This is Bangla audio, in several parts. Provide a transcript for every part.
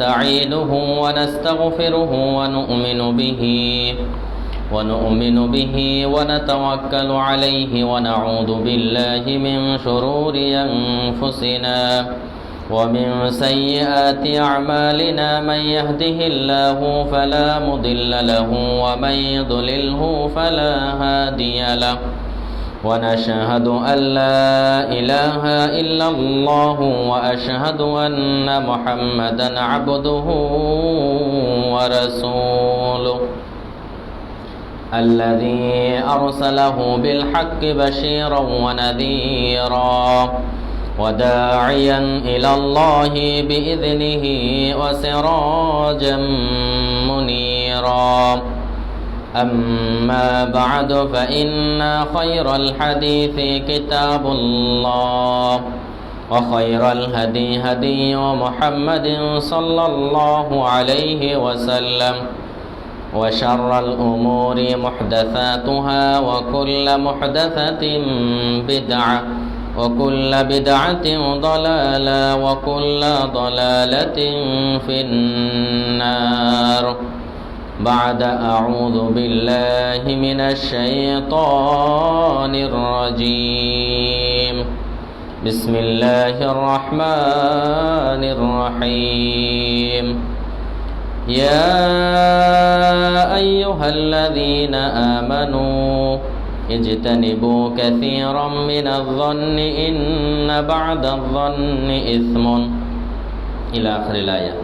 ونستعينه ونستغفره ونؤمن به ونتوكل عليه ونعوذ بالله من شرور أنفسنا ومن سيئات أعمالنا من يهده الله فلا مضل له ومن يضلله فلا هادي له ونشهد أن لا إله إلا الله وأشهد أن محمدا عبده ورسوله الذي أرسله بالحق بشيرا ونذيرا وداعيا إلى الله بإذنه وسراجا منيرا أما بعد فإن خير الحديث كتاب الله وخير الهدي هدي محمد صلى الله عليه وسلم وشر الأمور محدثاتها وكل محدثة بدعة وكل بدعة ضلالة وكل ضلالة في النار بعد أعوذ بالله من الشيطان الرجيم بسم الله الرحمن الرحيم يا أيها الذين آمنوا اجتنبوا كثيرا من الظن إن بعد الظن إثم إلى آخر الآية.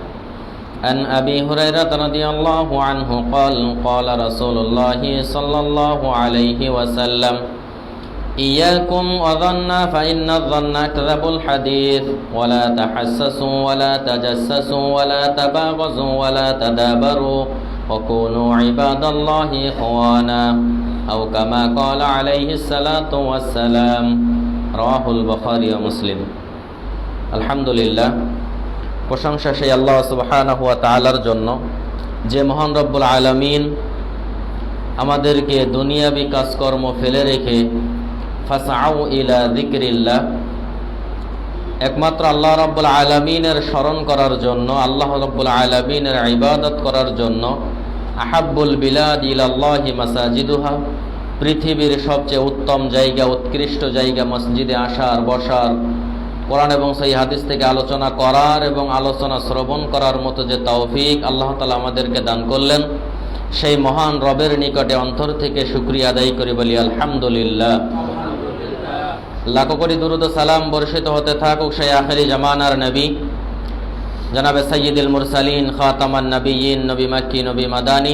عن أبي هريرة رضي الله عنه قال قال رسول الله صلى الله عليه وسلم إياكم وظن فإن الظن أكذب الحديث ولا تحسسوا ولا تجسسوا ولا تباغضوا ولا تدابروا وكونوا عباد الله إخوانا أو كما قال عليه الصلاة والسلام رواه البخاري ومسلم. الحمد لله, প্রশংসা সেই আল্লাহ সুবহানাহু ওয়া তাআলার জন্য যে মহান রব্বুল আলামিন আমাদেরকে দুনিয়াবি কাজকর্ম ফেলে রেখে ফাসআউ ইলা যিকরিল্লাহ, একমাত্র আল্লাহ রাব্বুল আলামিনের স্মরণ করার জন্য, আল্লাহ রাব্বুল আলামিনের ইবাদত করার জন্য, আহাব্বুল বিলাদ ইলাল্লাহি মাসাজিদুহা, পৃথিবীর সবচেয়ে উত্তম জায়গা, উৎকৃষ্ট জায়গা মসজিদে আসার, বসার, কোরআন এবং সহিহ হাদিস থেকে আলোচনা করার এবং আলোচনা শ্রবণ করার মতো যে তৌফিক আল্লাহ তাআলা আমাদেরকে দান করলেন, সেই মহান রবের নিকটে অন্তর থেকে শুকরিয়া আদায় করি, বলি আলহামদুলিল্লাহ। লাখো কোটি দুরূদ ও সালাম বর্ষিত হতে থাকুক সেই আখিরি জামানার নবী জনাবে সাইয়্যিদুল মুরসালিন, খাতামান নবিয়্যিন, নবী মক্কি, নবী মাদানী,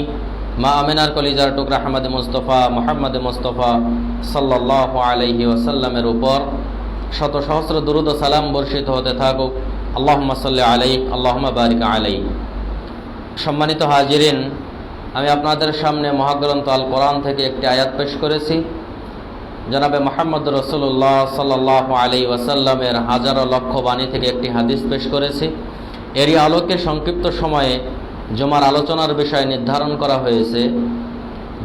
মা আমিনার কলিজার টুকরা আহমদ মুস্তাফা মুহাম্মদ মুস্তাফা সাল্লাল্লাহু আলাইহি ওয়াসাল্লামের উপর শত সহস্র দুরূদ ও সালাম বর্ষিত হতে থাকুক। আল্লাহুম্মা সাল্লি আলাইহি আল্লাহুম্মা বারিক আলাইহি। সম্মানিত হাজিরিন, আমি আপনাদের সামনে মহাগ্রন্থ আল কোরআন থেকে একটি আয়াত পেশ করেছি। জনাবে মুহাম্মদ রাসূলুল্লাহ সাল্লাল্লাহু আলাইহি ওয়াসাল্লামের হাজারো লক্ষ বাণী থেকে একটি হাদিস পেশ করেছি। এরই আলোকে সংক্ষিপ্ত সময়ে জুমার আলোচনার বিষয় নির্ধারণ করা হয়েছে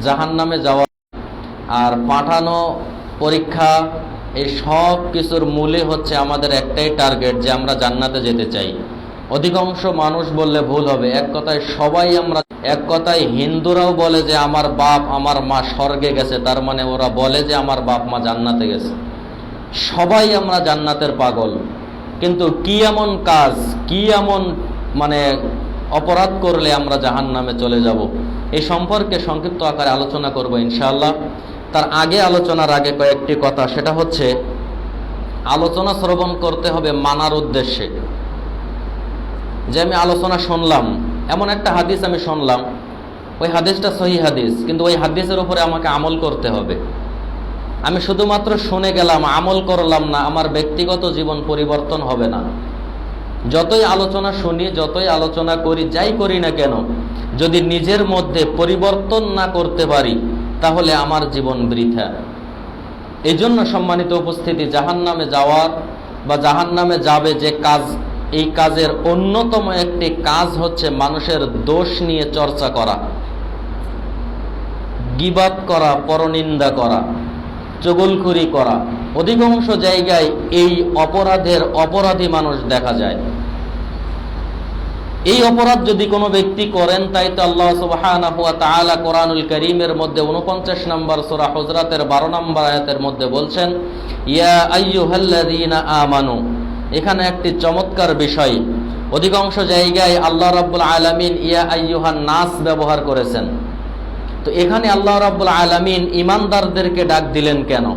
জাহান্নামে যাওয়া আর পাঠানো, পরীক্ষা, এই সব কিছুর মূলে হচ্ছে আমাদের একটাই টার্গেট, যে আমরা জান্নাতে যেতে চাই। অধিকাংশ মানুষ বললে ভুল হবে, এক কথায় সবাই আমরা, এক কথায় হিন্দুরাও বলে যে আমার বাপ আমার মা স্বর্গে গেছে, তার মানে ওরা বলে যে আমার বাপ মা জান্নাতে গেছে। সবাই আমরা জান্নাতের পাগল, কিন্তু কি এমন কাজ, কি এমন অপরাধ করলে আমরা জাহান্নামে চলে যাব, এই সম্পর্কে সংক্ষিপ্ত আকারে আলোচনা করব ইনশাআল্লাহ। তার আগে, আলোচনার আগে কয়েকটি কথা, সেটা হচ্ছে আলোচনা শ্রবণ করতে হবে মানার উদ্দেশ্যে। যে আমি আলোচনা শুনলাম, এমন একটা হাদিস আমি শুনলাম, ওই হাদিসটা সহিহ হাদিস, কিন্তু ওই হাদিসের উপরে আমাকে আমল করতে হবে। আমি শুধুমাত্র শুনে গেলাম, আমল করলাম না, আমার ব্যক্তিগত জীবন পরিবর্তন হবে না। যতই আলোচনা শুনি, যতই আলোচনা করি, যাই করি না কেন, যদি নিজের মধ্যে পরিবর্তন না করতে পারি তাহলে আমার জীবন বৃথা। এই জন্য সম্মানিত উপস্থিতি, জাহান্নামে যাওয়ার বা জাহান্নামে যাবে যে কাজ, এই কাজের অন্যতম একটি কাজ হচ্ছে মানুষের দোষ নিয়ে চর্চা করা, গীবাত করা, পরনিন্দা করা, চগলখুরি করা। অধিকাংশ জায়গায় এই অপরাধের অপরাধী মানুষ দেখা যায়। এই অপরাধ যদি কোনো ব্যক্তি করেন, তাই তো আল্লাহ সুবহানাহু ওয়া তাআলা কোরআনুল কারীমের মধ্যে 49 নম্বর সূরা হুজরাতের 12 নম্বর আয়াতের মধ্যে বলছেন, ইয়া আইয়ুহাল্লাযীনা আমানু। এখানে একটি চমৎকার বিষয়, অধিকাংশ জায়গায় আল্লাহ রাব্বুল আলামিন ইয়া আইয়ুহান নাস ব্যবহার করেছেন। তো এখানে আল্লাহ রাব্বুল আলামিন ঈমানদারদেরকে ডাক দিলেন কেন?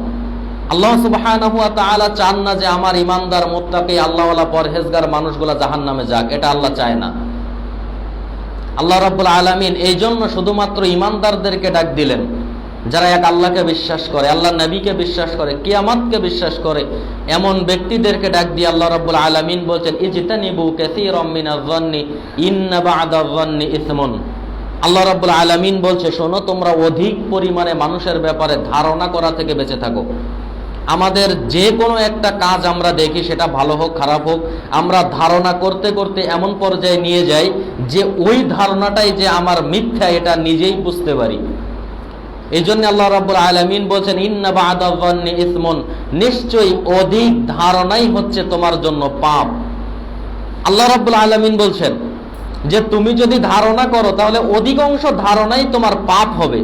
আল্লাহ সুবহানাহু ওয়া তাআলা চান না যে আমার ঈমানদার মুত্তাকি আল্লাহওয়ালা পরহেজগার মানুষগুলা জাহান্নামে যাক, এটা আল্লাহ চায় না। আল্লাহ রাব্বুল আলামিন এই জন্য শুধুমাত্র ঈমানদারদেরকে ডাক দিলেন, যারা এক আল্লাহকে বিশ্বাস করে, আল্লাহর নবীকে বিশ্বাস করে, কিয়ামতকে বিশ্বাস করে, এমন ব্যক্তিদেরকে ডাক দিয়ে আল্লাহ রাব্বুল আলামিন বলছেন, ইজতানিবু কাসীরাম মিনাজ-যন্নি ইন্না বা'দাজ-যন্নি ইসমুন। আল্লাহ রাব্বুল আলামিন বলছে, শোনো, তোমরা অধিক পরিমাণে মানুষের ব্যাপারে ধারণা করা থেকে বেঁচে থাকো। আমাদের যে কোনো একটা কাজ আমরা দেখি, সেটা ভালো হোক খারাপ হোক, আমরা ধারণা করতে করতে এমন পর্যায়ে নিয়ে যাই যে ওই ধারণাটাই যে আমার মিথ্যা, এটা নিজেই বুঝতে পারি। এই জন্য আল্লাহ রাব্বুল আলামিন বলছেন, ইন্না বা'দাজ-যন্নি ইসমুন, নিশ্চয়ই অধিক ধারণাই হচ্ছে তোমার জন্য পাপ। আল্লাহ রাব্বুল আলামিন বলছেন যে তুমি যদি ধারণা করো তাহলে অধিকাংশ ধারণাই তোমার পাপ হবে।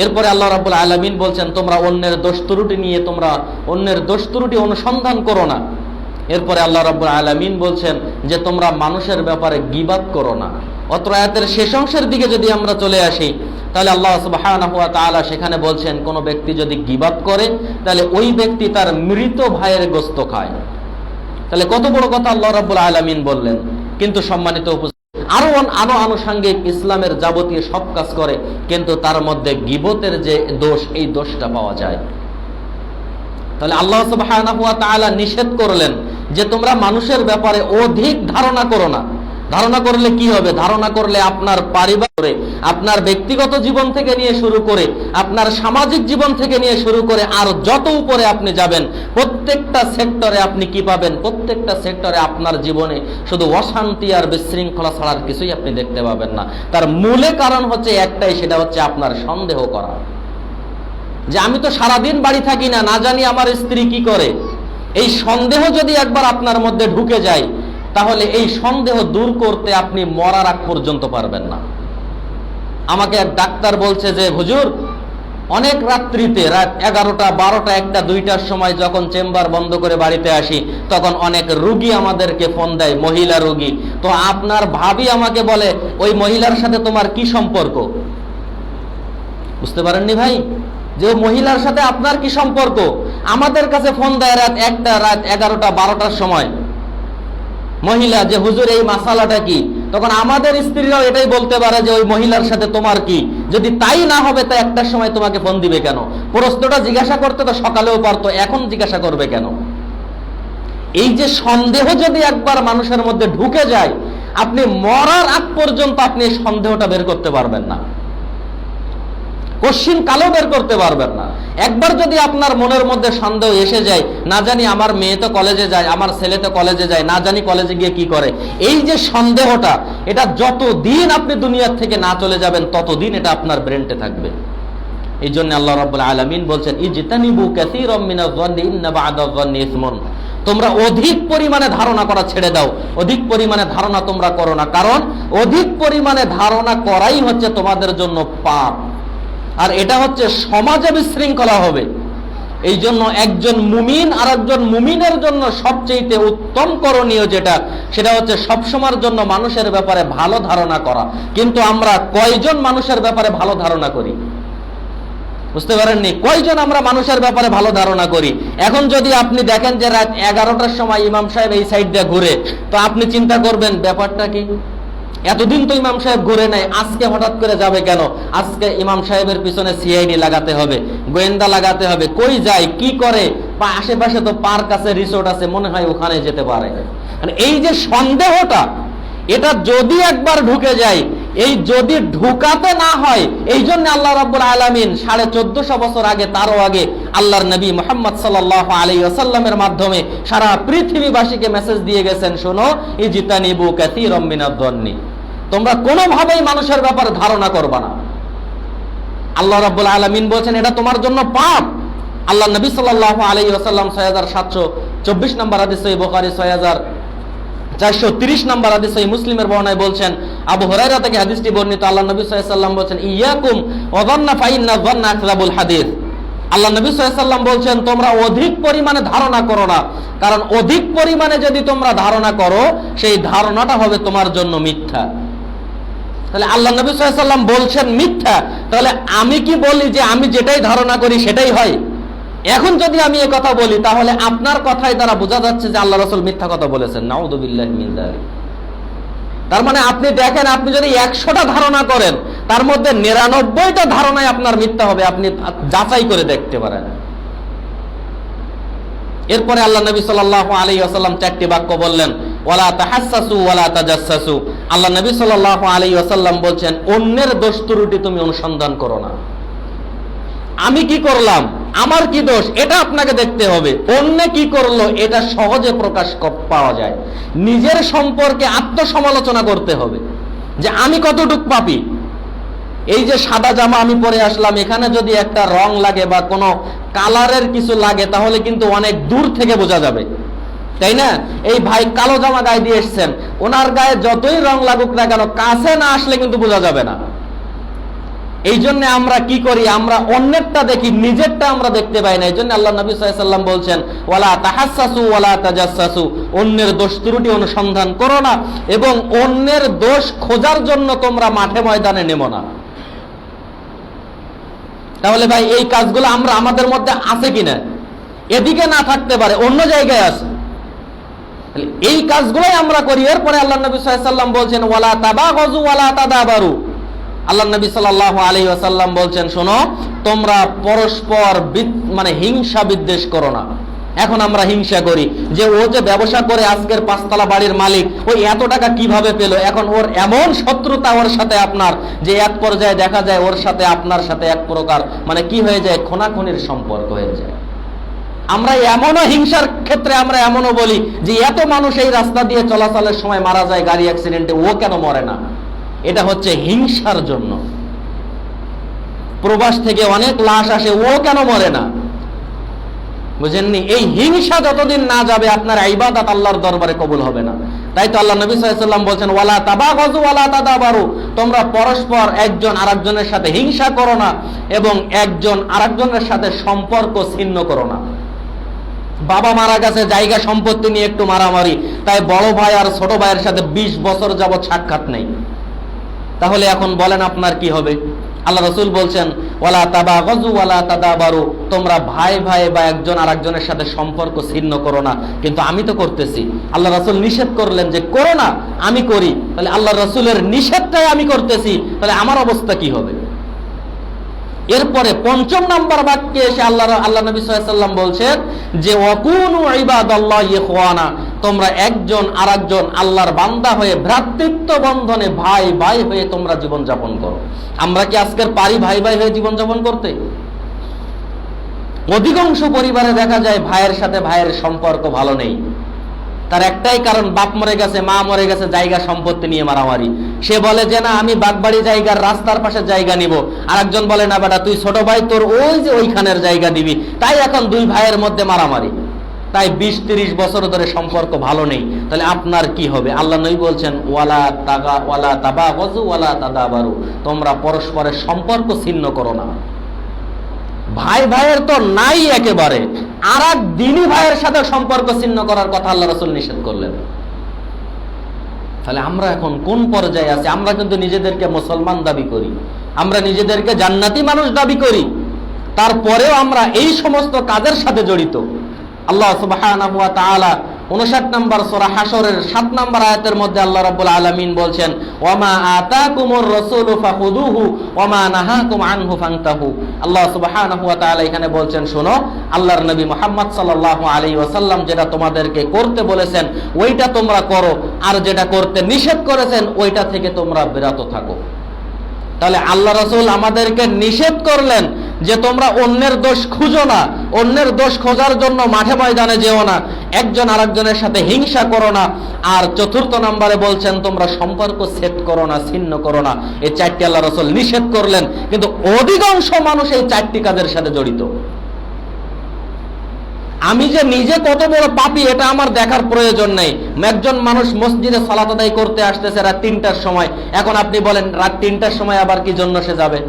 এরপরে আল্লাহ রাব্বুল আলামিন বলছেন, তোমরা অন্যের দোষ ত্রুটি নিয়ে তোমরা অন্যের দোষ ত্রুটি অনুসন্ধান করো না। এরপরে আল্লাহ রাব্বুল আলামিন বলছেন যে তোমরা মানুষের ব্যাপারে গীবাত করো না। অত্র আয়াতের শেষ অংশের দিকে যদি আমরা চলে আসি, তাহলে আল্লাহ সুবহানাহু ওয়া তাআলা সেখানে বলছেন, কোন ব্যক্তি যদি গীবাত করে তাহলে ওই ব্যক্তি তার মৃত ভাইয়ের গোশত খায়। তাহলে কত বড় কথা আল্লাহ রাব্বুল আলামিন বললেন। কিন্তু সম্মানিত আরো আনুষঙ্গিক ইসলামের যাবতীয় সব কাজ করে, কিন্তু তার মধ্যে গীবতের যে দোষ, এই দোষটা পাওয়া যায়। তাহলে আল্লাহ সুবহানাহু ওয়া তাআলা নিষেধ করলেন যে তোমরা মানুষের ব্যাপারে অধিক ধারণা করো না। ধারণা করলে কি হবে? ধারণা করলে আপনার পারিবারিক, আপনার ব্যক্তিগত জীবন থেকে নিয়ে শুরু করে, আপনার সামাজিক জীবন থেকে নিয়ে শুরু করে, আর যত উপরে আপনি যাবেন, প্রত্যেকটা সেক্টরে আপনি কি পাবেন? প্রত্যেকটা সেক্টরে আপনার জীবনে শুধু অশান্তি আর বিশৃঙ্খলা ছাড়ার কিছুই আপনি দেখতে পাবেন না। তার মূলে কারণ হচ্ছে একটাই, সেটা হচ্ছে আপনার সন্দেহ করা, যে আমি তো সারাদিন বাড়ি থাকি না, না জানি আমার স্ত্রী কি করে। এই সন্দেহ যদি একবার আপনার মধ্যে ঢুকে যায়, তাহলে এই সন্দেহ দূর করতে আপনি মরার আগ পর্যন্ত পারবেন না। আমাকে এক ডাক্তার বলছে যে হুজুর, অনেক রাত্রিতে, রাত 11টা 12টা 1টা 2টার সময় যখন চেম্বার বন্ধ করে বাড়িতে আসি, তখন অনেক রোগী আমাদেরকে ফোন দেয়, মহিলা রোগী। তো আপনার ভাবি আমাকে বলে, ওই মহিলার সাথে তোমার কি সম্পর্ক? বুঝতে পারেননি ভাই, যে মহিলার সাথে আপনার কি সম্পর্ক? আমাদের কাছে ফোন দেয় রাত 1টা, রাত 11টা 12টার সময় মহিলা, যে হুজুর এই মাসালাটা কি? তখন আমাদের স্ত্রীরাও এটাই বলতে পারে যে ওই মহিলার সাথে তোমার কি? যদি তাই না হবে, তা একটার সময় তোমাকে ফোন দিবে কেন? প্রশ্নটা জিজ্ঞাসা করতে তো সকালেও পারতো, এখন জিজ্ঞাসা করবে কেন? এই যে সন্দেহ যদি একবার মানুষের মধ্যে ঢুকে যায়, আপনি মরার আগ পর্যন্ত আপনি এই সন্দেহটা বের করতে পারবেন না, কশিন কালো বের করতে পারবেন না। একবার যদি আপনার মনের মধ্যে সন্দেহ এসে যায়, না জানি আমার মেয়ে তো কলেজে যায়, আমার ছেলে তো কলেজে যায়, না জানি কলেজে গিয়ে কি করে, এই যে সন্দেহটা, এটা যতদিন আপনি দুনিয়ার থেকে না চলে যাবেন, ততদিন এটা আপনার ব্রেনটে থাকবে। এই জন্য আল্লাহ রাব্বুল আলামিন বলছেন, ইজতানিবু কাসীরাম মিনাজ-যন্নি ইন্না বা'দাজ-যন্নি ইসমুন। তোমরা অধিক পরিমাণে ধারণা করা ছেড়ে দাও, অধিক পরিমাণে ধারণা তোমরা করো না, কারণ অধিক পরিমাণে ধারণা করাই হচ্ছে তোমাদের জন্য পাপ, আর এটা হচ্ছে সমাজে বিশৃঙ্খলা হবে। এই জন্য একজন মুমিন আর একজন মুমিনের জন্য সবচেয়ে উত্তম করণীয় যেটা, সেটা হচ্ছে সবসময়ের জন্য মানুষের ব্যাপারে ভালো ধারণা করা। কিন্তু আমরা কয়জন মানুষের ব্যাপারে ভালো ধারণা করি? বুঝতে পারেননি, কয়জন আমরা মানুষের ব্যাপারে ভালো ধারণা করি? এখন যদি আপনি দেখেন যে রাত 11টার সময় ইমাম সাহেব এই সাইড দিয়ে ঘুরে, তো আপনি চিন্তা করবেন ব্যাপারটা কি? এতদিন তো ইমাম সাহেব ঘুরে নাই, আজকে হঠাৎ করে যাবে কেন? আজকে ইমাম সাহেবের পিছনে সিআইডি লাগাতে হবে, গোয়েন্দা লাগাতে হবে, কই যায় কি করে, বা আশেপাশে তো পার্ক আছে, রিসোর্ট আছে, মনে হয় ওখানে যেতে পারে। এই যে সন্দেহটা, এটা যদি একবার ঢুকে যায়, এই যদি ঢুকাতে না হয়, এই জন্য আল্লাহ রাব্বুল আলামিন 1450 বছর আগে, তারও আগে আল্লাহর নবী মুহাম্মদ সাল্লাল্লাহু আলাইহি ওয়াসাল্লামের মাধ্যমে সারা পৃথিবীবাসীকে মেসেজ দিয়ে গেছেন, শোনো, ইজতানিবু কাসীরাম মিনাজ-যন্নি, তোমরা কোনোভাবেই মানুষের ব্যাপারে ধারণা করবা না। আল্লাহ রাব্বুল আলামিন বলছেন এটা তোমার জন্য পাপ। আল্লাহ নবী সাল্লাল্লাহু আলাইহি ওয়াসাল্লাম 6724 নম্বর হাদিস, সহিহ বুখারী 430 নম্বর হাদিস সহিহ মুসলিমের বর্ণনায় বলছেন, আবু হুরায়রা থেকে হাদিসটি বর্ণিত, আল্লাহ নবী সাল্লাল্লাহু আলাইহি ওয়াসাল্লাম বলছেন, ইয়াকুম ওয়া যান্না ফাইন্না যান্না আকযাবুল হাদিস। আল্লাহ নবী সাল্লাল্লাহু আলাইহি ওয়াসাল্লাম বলছেন, তোমরা অধিক পরিমাণে ধারণা করো না, কারণ অধিক পরিমাণে যদি তোমরা ধারণা করো সেই ধারণাটা হবে তোমার জন্য মিথ্যা। তাহলে আল্লাহ নবী সাল্লাল্লাহু আলাইহি ওয়াসাল্লাম বলছেন মিথ্যা, তাহলে আমি কি বলি যে আমি যেটাই ধারণা করি সেটাই হয়? এখন যদি আমি এই কথা বলি তাহলে আপনার কথাই দ্বারা বোঝা যাচ্ছে যে আল্লাহ রাসূল মিথ্যা কথা বলেছেন। নাউযুবিল্লাহি মিন যালিক। তার মানে আপনি দেখেন, আপনি যদি 100টা ধারণা করেন তার মধ্যে 99টা ধারণায় আপনার মিথ্যা হবে, আপনি যাচাই করে দেখতে পারেন। এরপরে আল্লাহ নবী সাল্লাল্লাহু আলাইহি ওয়াসাল্লাম 4টি বাক্য বললেন, ওয়ালা তাহাসসাসু ওয়ালা তাজাসসাসু। আল্লাহ নবী সাল্লাল্লাহু আলাইহি ওয়াসাল্লাম বলছেন, অন্যের দোষ ত্রুটি তুমি অনুসন্ধান করো না। আমি কি করলাম, আমার কি দোষ, এটা আপনাকে দেখতে হবে। অন্য কি করলো এটা সহজে প্রকাশ পাওয়া যায়। নিজের সম্পর্কে আত্মসমালোচনা করতে হবে যে আমি কতটুক পাপী। এই যে সাদা জামা আমি পরে আসলাম, এখানে যদি একটা রং লাগে বা কোনো কালারের কিছু লাগে তাহলে কিন্তু অনেক দূর থেকে বোঝা যাবে, তাই না? এই ভাই কালো জামা গায়ে দিয়ে এসছেন, ওনার গায়ে যতই রং লাগুক না কেন কাছে না আসলে কিন্তু বোঝা যাবে না। এই জন্য আমরা কি করি, আমরা অন্যেরটা দেখি, নিজেরটা আমরা দেখতে পাই না। এই জন্য আল্লাহ নবী সাল্লাল্লাহু আলাইহি ওয়াসাল্লাম বলছেন, ওয়ালা তাহাসসাসু ওয়ালা তাজাসসাসু, অন্যের দোষ ত্রুটি অনুসন্ধান করো না এবং অন্যের দোষ খোঁজার জন্য তোমরা মাঠে ময়দানে নেমো না। তাহলে ভাই এই কাজগুলো আমরা আমাদের মধ্যে আছে কিনা? এদিকে না থাকতে পারে, অন্য জায়গায় আছে। এই কাজগুলোই আমরা করি। এরপরে আল্লাহ নবী সাল্লাল্লাহু আলাইহি ওয়াসাল্লাম বলছেন, ওয়ালা তাবাগাজু ওয়ালা তাদাবারু। আল্লাহ নবী সাল্লাল্লাহু আলাইহি ওয়াসাল্লাম বলছেন, শোনো, তোমরা পরস্পর হিংসা বিদ্বেষ করো না। এখন আমরা হিংসা করি যে ও যে ব্যবসা করে আজকের 5 তলা বাড়ির মালিক, ওই এত টাকা কিভাবে পেল। এখন ওর এমন শত্রুতা ওর সাথে আপনার যে এক পর্যায়ে দেখা যায় ওর সাথে আপনার সাথে এক প্রকার কি হয়ে যায়, খুনাখুনির সম্পর্ক হয়ে যায়। আমরা এমনও হিংসার ক্ষেত্রে আমরা এমনও বলি যে এত মানুষ এই রাস্তা দিয়ে চলাচলের সময় মারা যায় গাড়ি অ্যাক্সিডেন্টে, ও কেন মরে না? এটা হচ্ছে হিংসার জন্য। প্রবাস থেকে অনেক লাশ আসে, ও কেন মরে না? বুঝেননি? এই হিংসা যতদিন না যাবে আপনার ইবাদত আল্লাহর দরবারে কবুল হবে না। তাই তো আল্লাহ নবী সাল্লাল্লাহু আলাইহি ওয়াসাল্লাম বলছেন, ওয়ালা তাবাগাজু ওয়ালা তাদাবারু, তোমরা পরস্পর একজন আরেকজনের সাথে হিংসা করো না এবং একজন আরেকজনের সাথে সম্পর্ক ছিন্ন করো না। বাবা মারা গেছে, জায়গা সম্পত্তি নিয়ে একটু মারামারি, তাই বড় ভাই আর ছোট ভাইয়ের সাথে 20 বছর যাবত সাক্ষাৎ নেই। তাহলে এখন বলেন আপনার কি হবে? আল্লাহ রাসূল বলছেন, ওয়ালা তাবাগাজু ওয়ালা তাদাবারু, তোমরা ভাই ভাই বা একজন আরেকজনের সাথে সম্পর্ক ছিন্ন করো না। কিন্তু আমি তো করতেছি। আল্লাহ রাসূল নিষেধ করলেন যে করো না, আমি করি। তাহলে আল্লাহ রাসূলের নিষেধটাই আমি করতেছি, তাহলে আমার অবস্থা কি হবে? এরপরে 5 নম্বর বাক্যে এসে আল্লাহ নবী সাল্লাল্লাহু আলাইহি ওয়াসাল্লাম বলছেন যে ওয়াকুনু ইবাদাল্লাহি ইখওয়ানা, তোমরা একজন আরেকজন আল্লাহর বান্দা হয়ে ভ্রাতৃত্ব বন্ধনে ভাই ভাই হয়ে তোমরা জীবন যাপন করো। আমরা কি আজকের পারি ভাই ভাই হয়ে জীবন যাপন করতে? অধিকাংশ পরিবারে দেখা যায় ভাইয়ের সাথে ভাইয়ের সম্পর্ক ভালো নেই। তার একটাই কারণ, বাপ মরে গেছে, মা মরে গেছে, জায়গা সম্পত্তি নিয়ে মারামারি। সে বলে যে না, আমি বাগবাড়ি জায়গার রাস্তার পাশে জায়গা নিব। আর একজন বলে না বেটা, তুই ছোট ভাই, তোর ওই যে ওইখানের জায়গা দিবি। তাই এখন 2 ভাইয়ের মধ্যে মারামারি। তাই 20-30 বছর ধরে সম্পর্ক ভালো নেই। তাহলে আপনার কি হবে? আল্লাহ নবী বলছেন, ওয়ালা তাবাগাজু ওয়ালা তাদাবারু, তোমরা পরস্পরের সম্পর্ক ছিন্ন করো না। ভাই ভাইয়ের তো নাই একেবারে, আর এক দিনই ভাইয়ের সাথে সম্পর্ক ছিন্ন করার কথা আল্লাহ রাসূল নিষেধ করলেন। তাহলে আমরা এখন কোন পর্যায়ে আছি? আমরা কিন্তু নিজেদেরকে মুসলমান দাবি করি, আমরা নিজেদেরকে জান্নাতি মানুষ দাবি করি, তারপরেও আমরা এই সমস্ত কাজের সাথে জড়িত। আল্লাহ সুবহানাহু ওয়া তাআলা 59 নম্বর সূরা হাশরের 7 নম্বর আয়াতের মধ্যে আল্লাহ রাব্বুল আলামিন বলছেন, ওয়ামা আতাকুমুর রাসূলু ফাখুযুহু ওয়ামা নাহাকুম আনহু ফান্তাহু। আল্লাহ সুবহানাহু ওয়া তাআলা এখানে বলছেন, শোনো, আল্লাহর নবী মুহাম্মদ সাল্লাল্লাহু আলাইহি ওয়াসাল্লাম যেটা তোমাদেরকে করতে বলেছেন ওইটা তোমরা করো, আর যেটা করতে নিষেধ করেছেন ওইটা থেকে তোমরা বিরত থাকো। তাহলে আল্লাহ রাসূল আমাদেরকে নিষেধ করলেন যে তোমরা অন্যের দোষ খুঁজো না, অন্যের দোষ খোঁজার জন্য মাঠে ময়দানে যেও না, একজন আরেকজনের সাথে হিংসা করো না। আর 4র্থ নম্বরে বলছেন তোমরা সম্পর্ক সেট করো না, ছিন্ন করো না। এই 4টি আল্লাহ রাসূল নিষেধ করলেন, কিন্তু অধিকাংশ মানুষ এই 4টি কাজের সাথে জড়িত। আমি যে নিজে কত বড় পাপী এটা আমার দেখার প্রয়োজন নেই। একজন মানুষ মসজিদে সালাত আদায় করতে আসতেছে রাত 3টার সময়, এখন আপনি বলেন রাত 3টার সময় আবার কি জন্য সে যাবে?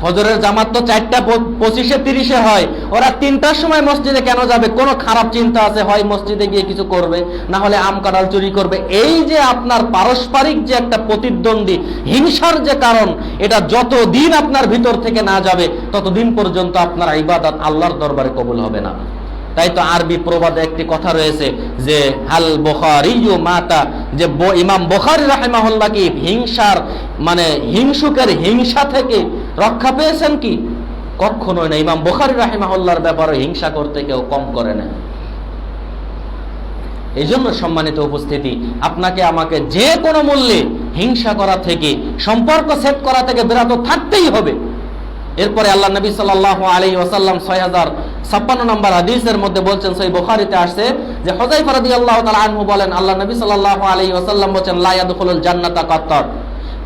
ফজরের জামাত তো 4:25-30 হয়, ওরা 3টার সময় মসজিদে কেন যাবে? কোনো খারাপ চিন্তা আছে, হয় মসজিদে গিয়ে কিছু করবে, না হলে আম কাঁঠাল চুরি করবে। এই যে আপনার পারস্পরিক যে একটা প্রতিদ্বন্দ্বী হিংসার যে কারণ, এটা যতদিন আপনার ভিতর থেকে না যাবে ততদিন পর্যন্ত আপনার ইবাদত আল্লাহর দরবারে কবুল হবে না। তাই তো আরবি প্রবাদে একটি কথা রয়েছে যে আল বুখারীয়ু মাতা, যে ইমাম বুখারী রাহিমাহুল্লাহ কি হিংসার মানে হিংসুকের হিংসা থেকে রক্ষা পেয়েছেন কি? কখনোই না। ইমাম বুখারী রাহিমাহুল্লাহর ব্যাপারে হিংসা করতে কেউ কম করে না। এই জন্য সম্মানিত উপস্থিতি, আপনাকে আমাকে যে কোনো মূল্যে হিংসা করা থেকে, সম্পর্ক সেট করা থেকে বিরত থাকতেই হবে। এরপরে আল্লাহ নবী সাল্লাল্লাহু আলাইহি ওয়াসাল্লাম 6056 নম্বর হাদিসের মধ্যে বলছেন, সহিহ বুখারীতে আসছে যে হুযায়ফা রাদিয়াল্লাহু তাআলা আনহু বলেন, আল্লাহ নবী সাল্লাল্লাহু আলাইহি ওয়াসাল্লাম বলেন, লা ইয়াদখুলুল জান্নাতা কাত্তার,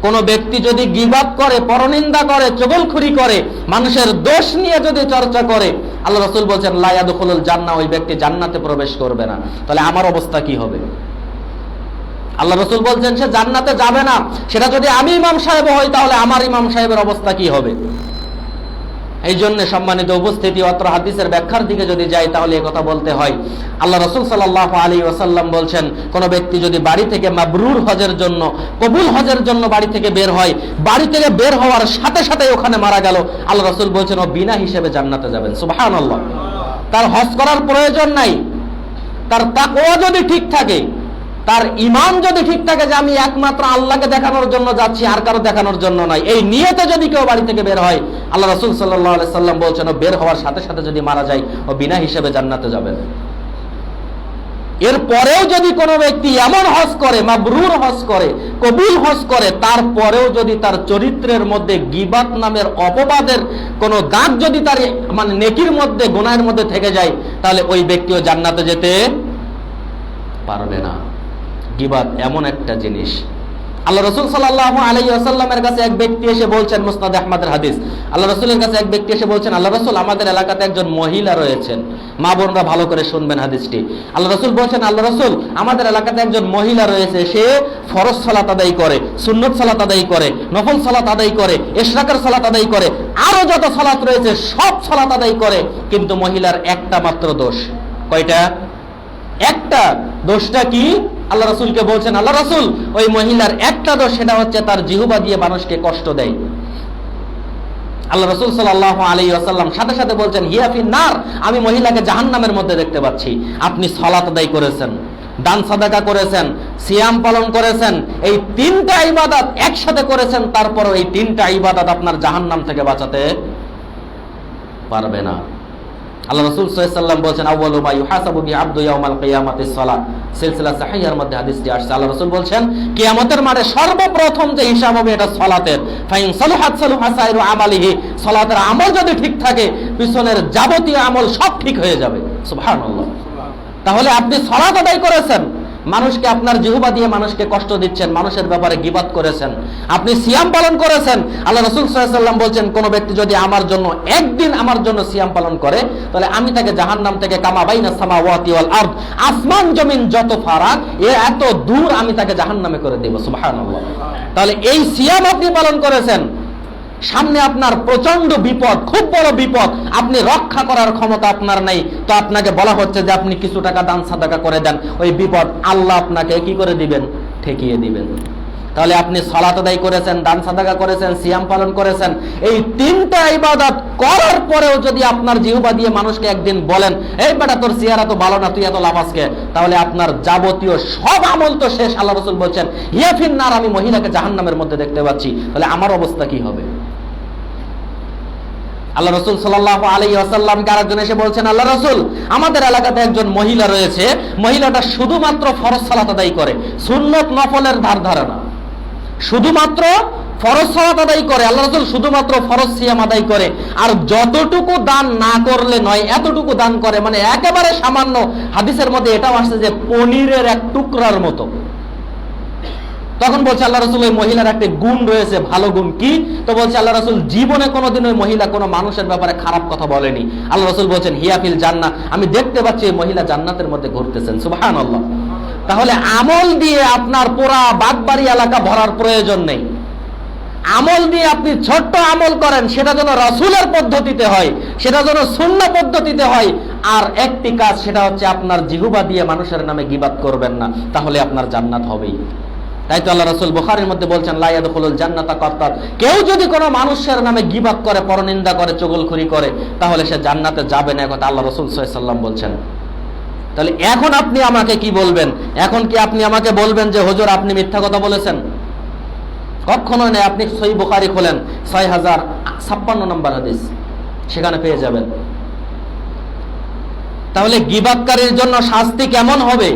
কোন ব্যক্তি যদি গীবাত করে, পরনিন্দা করে, চগলখুরি করে, মানুষের দোষ নিয়ে যদি চর্চা করে, আল্লাহ রাসূল বলেন লা ইয়াদখুলুল জান্নাহ, ওই ব্যক্তি জান্নাতে প্রবেশ করবে না। তাহলে আমার অবস্থা কি হবে? আল্লাহ রাসূল বলছেন সে জান্নাতে যাবে না। সেটা যদি আমি ইমাম সাহেব হই, তাহলে আমার ইমাম সাহেবের অবস্থা কি হবে? এই জন্য সম্মানিত উপস্থিতি, অত্র হাদিসের ব্যাখ্যার দিকে যদি যাই তাহলে এই কথা বলতে হয়। আল্লাহ রাসূল সাল্লাল্লাহু আলাইহি ওয়াসাল্লাম বলছেন, কোন ব্যক্তি যদি বাড়ি থেকে মাবরুর হজের জন্য, কবুল হজের জন্য বাড়ি থেকে বের হয়, বাড়ি থেকে বের হওয়ার সাথে সাথে ওখানে মারা গেল, আল্লাহ রাসূল বলছেন ও বিনা হিসেবে জান্নাতে যাবেন। সুবহানাল্লাহ। তার হজ করার প্রয়োজন নাই। তার তাকওয়া যদি ঠিক থাকে, তার ঈমান যদি ঠিক থাকে যে আমি একমাত্র আল্লাহকে দেখানোর জন্য যাচ্ছি, আর কারো দেখানোর জন্য নয়, এই নিয়তে যদি কেউ বাড়ি থেকে বের হয়, আল্লাহ রাসূল সাল্লাল্লাহু আলাইহি সাল্লাম বলছেন ও বের হওয়ার সাথে সাথে যদি মারা যায়, ও বিনা হিসেবে জান্নাতে যাবে। এরপরেও যদি কোনো ব্যক্তি এমন হজ করে, মাবরুর হজ করে, কবুল হজ করে, তারপরেও যদি তার চরিত্রের মধ্যে গীবাত নামের অপবাদের কোনো দাগ যদি তার মানে নেকির মধ্যে, গুনাহের মধ্যে থেকে যায়, তাহলে ওই ব্যক্তিও জান্নাতে যেতে পারবে না। গীবাত এমন একটা জিনিস। আল্লাহ রাসূল সাল্লাল্লাহু আলাইহি ওয়াসাল্লামের কাছে এক ব্যক্তি এসে বলছেন, মুসনাদ আহমদের হাদিস, আল্লাহ রাসূলের কাছে এক ব্যক্তি এসে বলছেন, আল্লাহ রাসূল আমাদের এলাকাতে একজন মহিলা রয়েছেন। মা বোনরা ভালো করে শুনবেন হাদিসটি। আল্লাহ রাসূল বলছেন, আল্লাহ রাসূল আমাদের এলাকাতে একজন মহিলা রয়েছে, সে ফরজ সালাত আদায় করে, সুন্নত সালাত আদায় করে, নফল সালাত আদায় করে, ইশরাকের সালাত আদায় করে, আরো যত সালাত রয়েছে সব সালাত আদায় করে, কিন্তু মহিলার একটা মাত্র দোষ। কয়টা? একটা। দোষটা কি? আল্লাহ রাসূলকে বলছেন, আল্লাহ রাসূল ওই মহিলার একটা দোষ, সেটা হচ্ছে তার জিহ্বা দিয়ে মানুষকে কষ্ট দেয়। আল্লাহ রাসূল সাল্লাল্লাহু আলাইহি ওয়াসাল্লাম সাথে সাথে বলছেন, হিয়া ফিন নার, আমি মহিলাকে জাহান্নামের মধ্যে দেখতে পাচ্ছি। আপনি সালাত আদায় করেছেন, দান সাদাকা করেছেন, সিয়াম পালন করেছেন, এই তিনটা ইবাদত একসাথে করেছেন, তারপর এই তিনটা ইবাদত আপনার জাহান্নাম থেকে বাঁচাতে পারবে না। আল্লাহ রাসূল সাল্লাল্লাহু আলাইহি ওয়াসাল্লাম বলেন, আউয়ালু মা ইউহাসাবু বি আবদু ইয়াউমাল কিয়ামাতিস সালাত। সিলসিলা সাহিহার মধ্যে হাদিসটি আসছে। আল্লাহ রাসূল বলেন, কিয়ামতের মাঠে সর্বপ্রথম যে হিসাব হবে এটা সালাতের। ফাইন সালাহাত সালাহা সাইরু আমালিহি, সালাতের আমল যদি ঠিক থাকে, পিছনের যাবতীয় আমল সব ঠিক হয়ে যাবে। সুবহানাল্লাহ। তাহলে আপনি সালাত আদায় করেছেন, মানুষকে আপনার জিহ্বা দিয়ে মানুষকে কষ্ট দিচ্ছেন, মানুষের ব্যাপারে গীবাত করেছেন, আপনি সিয়াম পালন করেছেন। আল্লাহ রাসূল সাল্লাল্লাহু আলাইহি ওয়াসাল্লাম বলেন, কোন ব্যক্তি যদি আমার জন্য একদিন আমার জন্য সিয়াম পালন করে, তাহলে আমি তাকে জাহান্নাম থেকে কামা বাইনা সামাওয়াতি ওয়াল আরদ, আসমান জমিন যত ফারাক, এত দূর আমি তাকে জাহান্নামে করে দেব। সুবহানাল্লাহ। তাহলে এই সিয়াম আপনি পালন করেছেন, সামনে আপনার প্রচন্ড বিপদ, খুব বড় বিপদ, আপনি রক্ষা করার ক্ষমতা আপনার নেই, তো আপনাকে বলা হচ্ছে যে আপনি কিছু টাকা দান সাদাকা করে দেন, ওই বিপদ আল্লাহ আপনাকে কি করে দিবেন? ঠেকিয়ে দিবেন। তাহলে আপনি সালাত আদায় করেছেন, দান সাদাকা করেছেন, সিয়াম পালন করেছেন, এই তিনটা ইবাদত করার পরেও যদি আপনার জিহ্বা দিয়ে মানুষকে একদিন বলেন, এই বেটা তোর চেহারা তো ভালো না, তুই এত লাফাসকে, তাহলে আপনার যাবতীয় সব আমল তো শেষ। আল্লাহ রাসূল বলছেন, হিয়া ফিন নার, আমি মহিলাকে জাহান্নামের মধ্যে দেখতে পাচ্ছি। তাহলে আমার অবস্থা কি হবে? আল্লাহ রাসূল সাল্লাল্লাহু আলাইহি ওয়াসাল্লামকে আরেকজন এসে বলছেন, আল্লাহ রাসূল আমাদের এলাকাতে একজন মহিলা রয়েছে, মহিলাটা শুধুমাত্র ফরজ সালাত আদায় করে, সুন্নত নফলের ধার ধারে না, শুধুমাত্র ফরজ সালাত আদায় করে। আল্লাহ রাসূল শুধুমাত্র ফরজ সিয়াম আদায় করে, আর যতটুকু দান না করলে নয় এতটুকু দান করে, মানে একেবারে সামান্য। হাদিসের মধ্যে এটাও আসছে যে পনিরের এক টুকরার মতো। তখন বলছে আল্লাহ রাসূল ওই মহিলার একটা গুণ রয়েছে, ভালো গুণ কি? তো বলছে আল্লাহ রাসূল জীবনে কোনোদিন ওই মহিলা কোনো মানুষের ব্যাপারে খারাপ কথা বলেনি। আল্লাহ রাসূল বলছেন হিয়া ফিল জান্নাহ, আমি দেখতে পাচ্ছি এই মহিলা জান্নাতের মধ্যে ঘুরতেছেন। সুবহানাল্লাহ। তাহলে আমল দিয়ে আপনার পুরা বাগবাড়ি এলাকা ভরার প্রয়োজন নেই। আমল দিয়ে আপনি ছোট্ট আমল করেন, সেটা যেন রাসূলের পদ্ধতিতে হয়, সেটা যেন সুন্নাহ পদ্ধতিতে হয়। আর একটি কাজ, সেটা হচ্ছে আপনার জিহ্বা দিয়ে মানুষের নামে গীবাত করবেন না, তাহলে আপনার জান্নাত হবেই। তাই তো আল্লাহ রাসূল বুখারীর মধ্যে বলছেন লা ইয়াদখুলুল জান্নাতা কাত্তাত, কেউ যদি কোনো মানুষের নামে গীবাত করে, পরনিন্দা করে, চুগলখড়ি করে, তাহলে সে জান্নাতে যাবে না, কথা আল্লাহ রাসূল সাল্লাল্লাহু আলাইহি ওয়াসাল্লাম বলছেন। তাহলে এখন আপনি আমাকে কি বলবেন? এখন কি আপনি আমাকে বলবেন যে হুজুর আপনি মিথ্যা কথা বলেছেন? কখনো নয়। আপনি সহিহ বুখারী খোলেন, 6056 নম্বর হাদিস, সেখানে পেয়ে যাবেন। তাহলে গীবাতকারীর জন্য শাস্তি কেমন হবে?